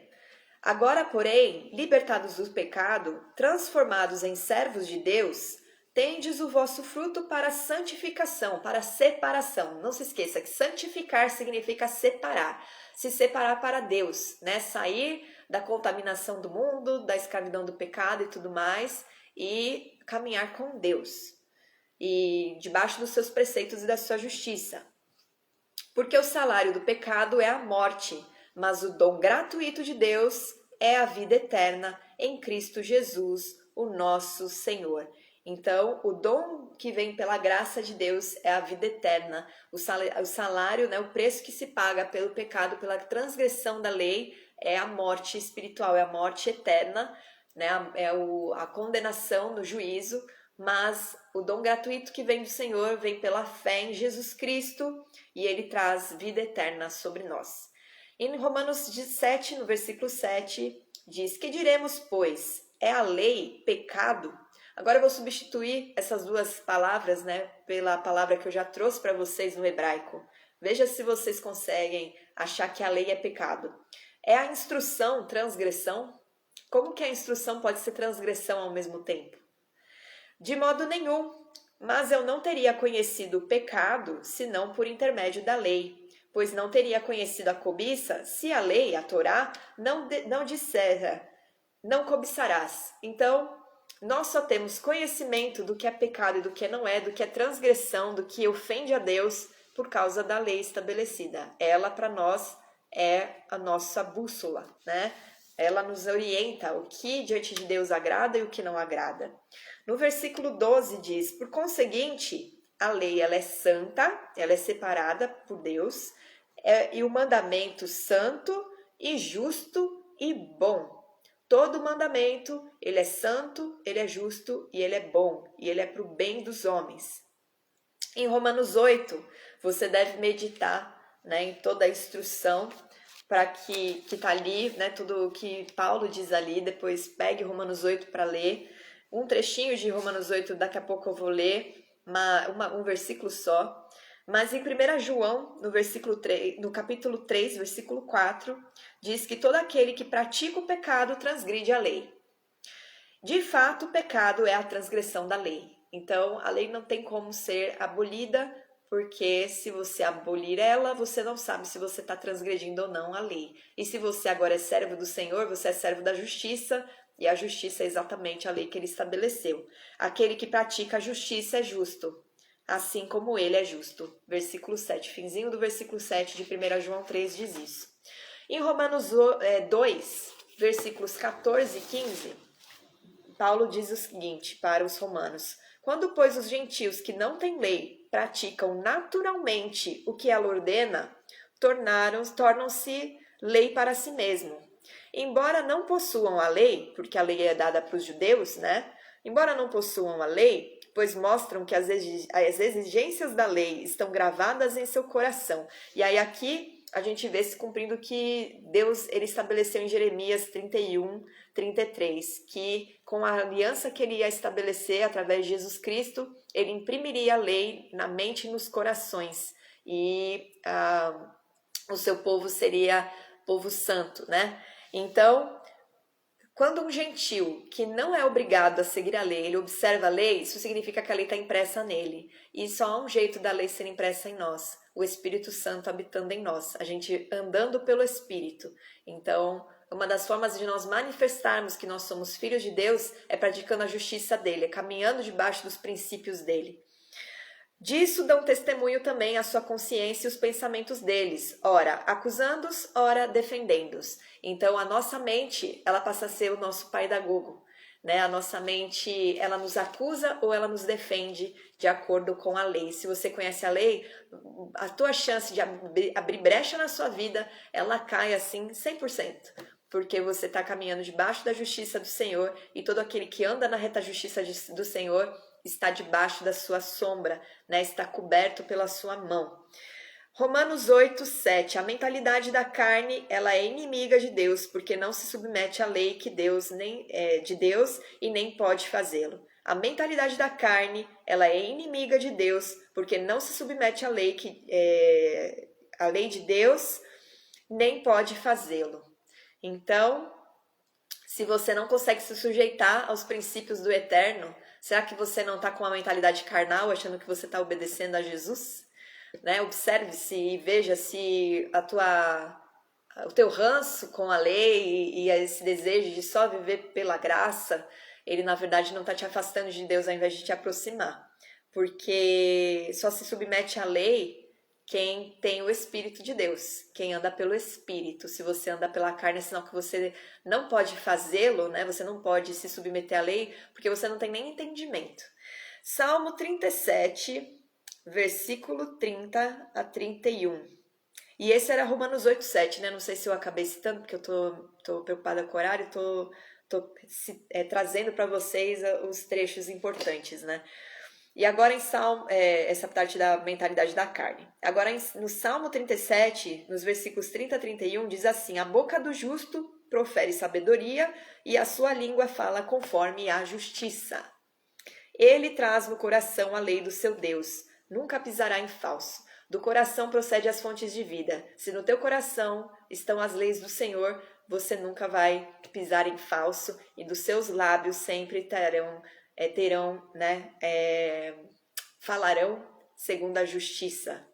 Agora, porém, libertados do pecado, transformados em servos de Deus, tendes o vosso fruto para santificação, para separação. Não se esqueça que santificar significa separar, se separar para Deus, né? Sair da contaminação do mundo, da escravidão do pecado e tudo mais, e caminhar com Deus, e debaixo dos seus preceitos e da sua justiça. Porque o salário do pecado é a morte, mas o dom gratuito de Deus é a vida eterna em Cristo Jesus, o nosso Senhor. Então, o dom que vem pela graça de Deus é a vida eterna. O salário, né, o preço que se paga pelo pecado, pela transgressão da lei, é a morte espiritual, é a morte eterna, né, a condenação no juízo. Mas o dom gratuito que vem do Senhor vem pela fé em Jesus Cristo e ele traz vida eterna sobre nós. Em Romanos 7, no versículo 7, diz: que diremos, pois? É a lei pecado? Agora eu vou substituir essas duas palavras, né, pela palavra que eu já trouxe para vocês no hebraico. Veja se vocês conseguem achar que a lei é pecado. É a instrução transgressão? Como que a instrução pode ser transgressão ao mesmo tempo? De modo nenhum, mas eu não teria conhecido o pecado senão por intermédio da lei, pois não teria conhecido a cobiça se a lei, a Torá, não dissera, não cobiçarás. Então, nós só temos conhecimento do que é pecado e do que não é, do que é transgressão, do que ofende a Deus por causa da lei estabelecida. Ela, para nós, é a nossa bússola, né? Ela nos orienta o que diante de Deus agrada e o que não agrada. No versículo 12 diz, por conseguinte, a lei ela é santa, ela é separada por Deus, e o mandamento santo e justo e bom. Todo mandamento, ele é santo, ele é justo e ele é bom, e ele é para o bem dos homens. Em Romanos 8, você deve meditar, né, em toda a instrução para que está ali, né, tudo o que Paulo diz ali, depois pegue Romanos 8 para ler. Um trechinho de Romanos 8, daqui a pouco eu vou ler, um versículo só. Mas em 1 João, no capítulo 3, versículo 4, diz que todo aquele que pratica o pecado transgride a lei. De fato, o pecado é a transgressão da lei. Então, a lei não tem como ser abolida, porque se você abolir ela, você não sabe se você está transgredindo ou não a lei. E se você agora é servo do Senhor, você é servo da justiça, e a justiça é exatamente a lei que ele estabeleceu. Aquele que pratica a justiça é justo, assim como ele é justo. Versículo 7, finzinho do versículo 7 de 1 João 3 diz isso. Em Romanos 2, versículos 14 e 15, Paulo diz o seguinte para os romanos: quando, pois, os gentios que não têm lei praticam naturalmente o que ela ordena, tornam-se lei para si mesmo. Embora não possuam a lei, porque a lei é dada para os judeus, né? Embora não possuam a lei, pois mostram que as exigências da lei estão gravadas em seu coração. E aí aqui a gente vê se cumprindo o que Deus ele estabeleceu em Jeremias 31, 33, que com a aliança que ele ia estabelecer através de Jesus Cristo, ele imprimiria a lei na mente e nos corações. E o seu povo seria povo santo, né? Então, quando um gentil que não é obrigado a seguir a lei, ele observa a lei, isso significa que a lei está impressa nele. E só há um jeito da lei ser impressa em nós, o Espírito Santo habitando em nós, a gente andando pelo Espírito. Então, uma das formas de nós manifestarmos que nós somos filhos de Deus é praticando a justiça dele, é caminhando debaixo dos princípios dele. Disso dão testemunho também a sua consciência e os pensamentos deles, ora acusando-os, ora defendendo-os. Então a nossa mente, ela passa a ser o nosso pedagogo, né? A nossa mente, ela nos acusa ou ela nos defende de acordo com a lei. Se você conhece a lei, a tua chance de abrir brecha na sua vida, ela cai assim 100%. Porque você está caminhando debaixo da justiça do Senhor e todo aquele que anda na reta justiça do Senhor está debaixo da sua sombra, né? Está coberto pela sua mão. Romanos 8, 7. A mentalidade da carne, ela é inimiga de Deus, porque não se submete à lei que Deus de Deus e nem pode fazê-lo. A mentalidade da carne, ela é inimiga de Deus, porque não se submete à lei a lei de Deus, nem pode fazê-lo. Então, se você não consegue se sujeitar aos princípios do eterno, será que você não está com uma mentalidade carnal, achando que você está obedecendo a Jesus? Né? Observe-se e veja se o teu ranço com a lei e esse desejo de só viver pela graça, ele na verdade não está te afastando de Deus ao invés de te aproximar. Porque só se submete à lei quem tem o Espírito de Deus, quem anda pelo Espírito. Se você anda pela carne, é sinal que você não pode fazê-lo, né? Você não pode se submeter à lei, porque você não tem nem entendimento. Salmo 37, versículo 30 a 31. E esse era Romanos 8, 7, né? Não sei se eu acabei citando, porque eu tô preocupada com o horário, tô trazendo para vocês os trechos importantes, né? E agora em Salmo, essa parte da mentalidade da carne. Agora no Salmo 37, nos versículos 30 a 31, diz assim: a boca do justo profere sabedoria e a sua língua fala conforme a justiça. Ele traz no coração a lei do seu Deus, nunca pisará em falso. Do coração procede as fontes de vida. Se no teu coração estão as leis do Senhor, você nunca vai pisar em falso, e dos seus lábios sempre falarão segundo a justiça.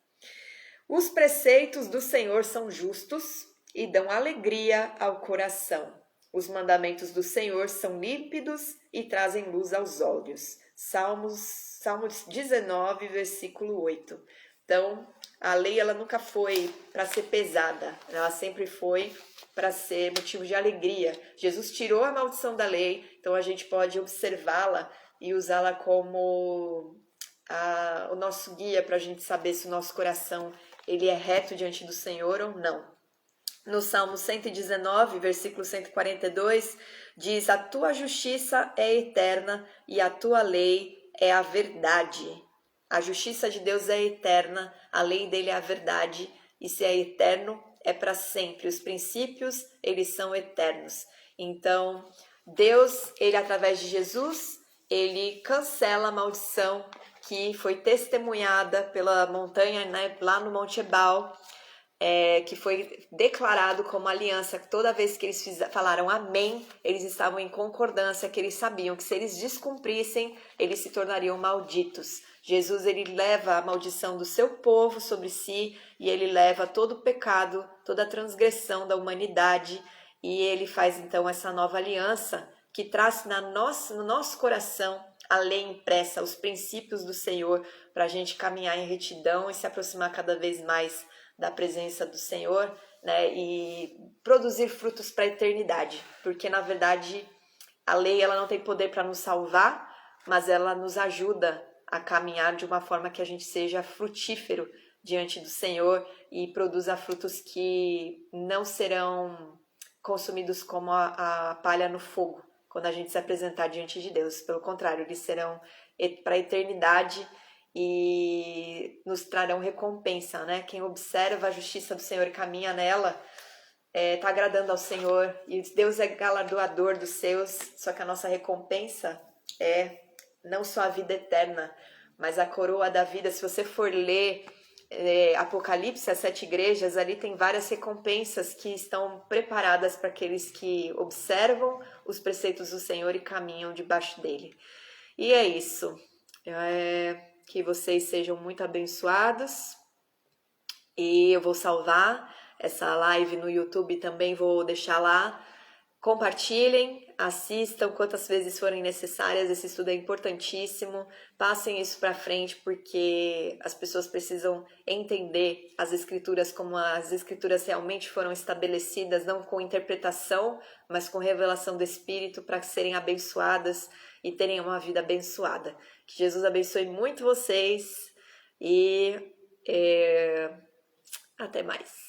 Os preceitos do Senhor são justos e dão alegria ao coração. Os mandamentos do Senhor são límpidos e trazem luz aos olhos. Salmos 19, versículo 8. Então, a lei ela nunca foi para ser pesada, ela sempre foi para ser motivo de alegria. Jesus tirou a maldição da lei, então a gente pode observá-la e usá-la como o nosso guia para a gente saber se o nosso coração ele é reto diante do Senhor ou não. No Salmo 119, versículo 142, diz: a tua justiça é eterna e a tua lei é a verdade. A justiça de Deus é eterna, a lei dele é a verdade, e se é eterno, é para sempre. Os princípios, eles são eternos. Então, Deus, ele através de Jesus, ele cancela a maldição que foi testemunhada pela montanha, né, lá no Monte Ebal, que foi declarado como aliança. Toda vez que eles falaram amém, eles estavam em concordância, que eles sabiam que se eles descumprissem, eles se tornariam malditos. Jesus, ele leva a maldição do seu povo sobre si, e ele leva todo o pecado, toda a transgressão da humanidade, e ele faz então essa nova aliança que traz no nosso coração a lei impressa, os princípios do Senhor, para a gente caminhar em retidão e se aproximar cada vez mais da presença do Senhor, né, e produzir frutos para a eternidade, porque na verdade a lei ela não tem poder para nos salvar, mas ela nos ajuda a caminhar de uma forma que a gente seja frutífero diante do Senhor e produza frutos que não serão consumidos como a palha no fogo quando a gente se apresentar diante de Deus. Pelo contrário, eles serão para a eternidade e nos trarão recompensa, né? Quem observa a justiça do Senhor e caminha nela está agradando ao Senhor, e Deus é galardoador dos seus, só que a nossa recompensa é não só a vida eterna, mas a coroa da vida. Se você for ler Apocalipse, as 7 igrejas, ali tem várias recompensas que estão preparadas para aqueles que observam os preceitos do Senhor e caminham debaixo dele. E é isso. Que vocês sejam muito abençoados, e eu vou salvar essa live no YouTube também, vou deixar lá. Compartilhem, assistam quantas vezes forem necessárias, esse estudo é importantíssimo, passem isso para frente, porque as pessoas precisam entender as escrituras como as escrituras realmente foram estabelecidas, não com interpretação, mas com revelação do Espírito, para serem abençoadas e terem uma vida abençoada. Que Jesus abençoe muito vocês e até mais.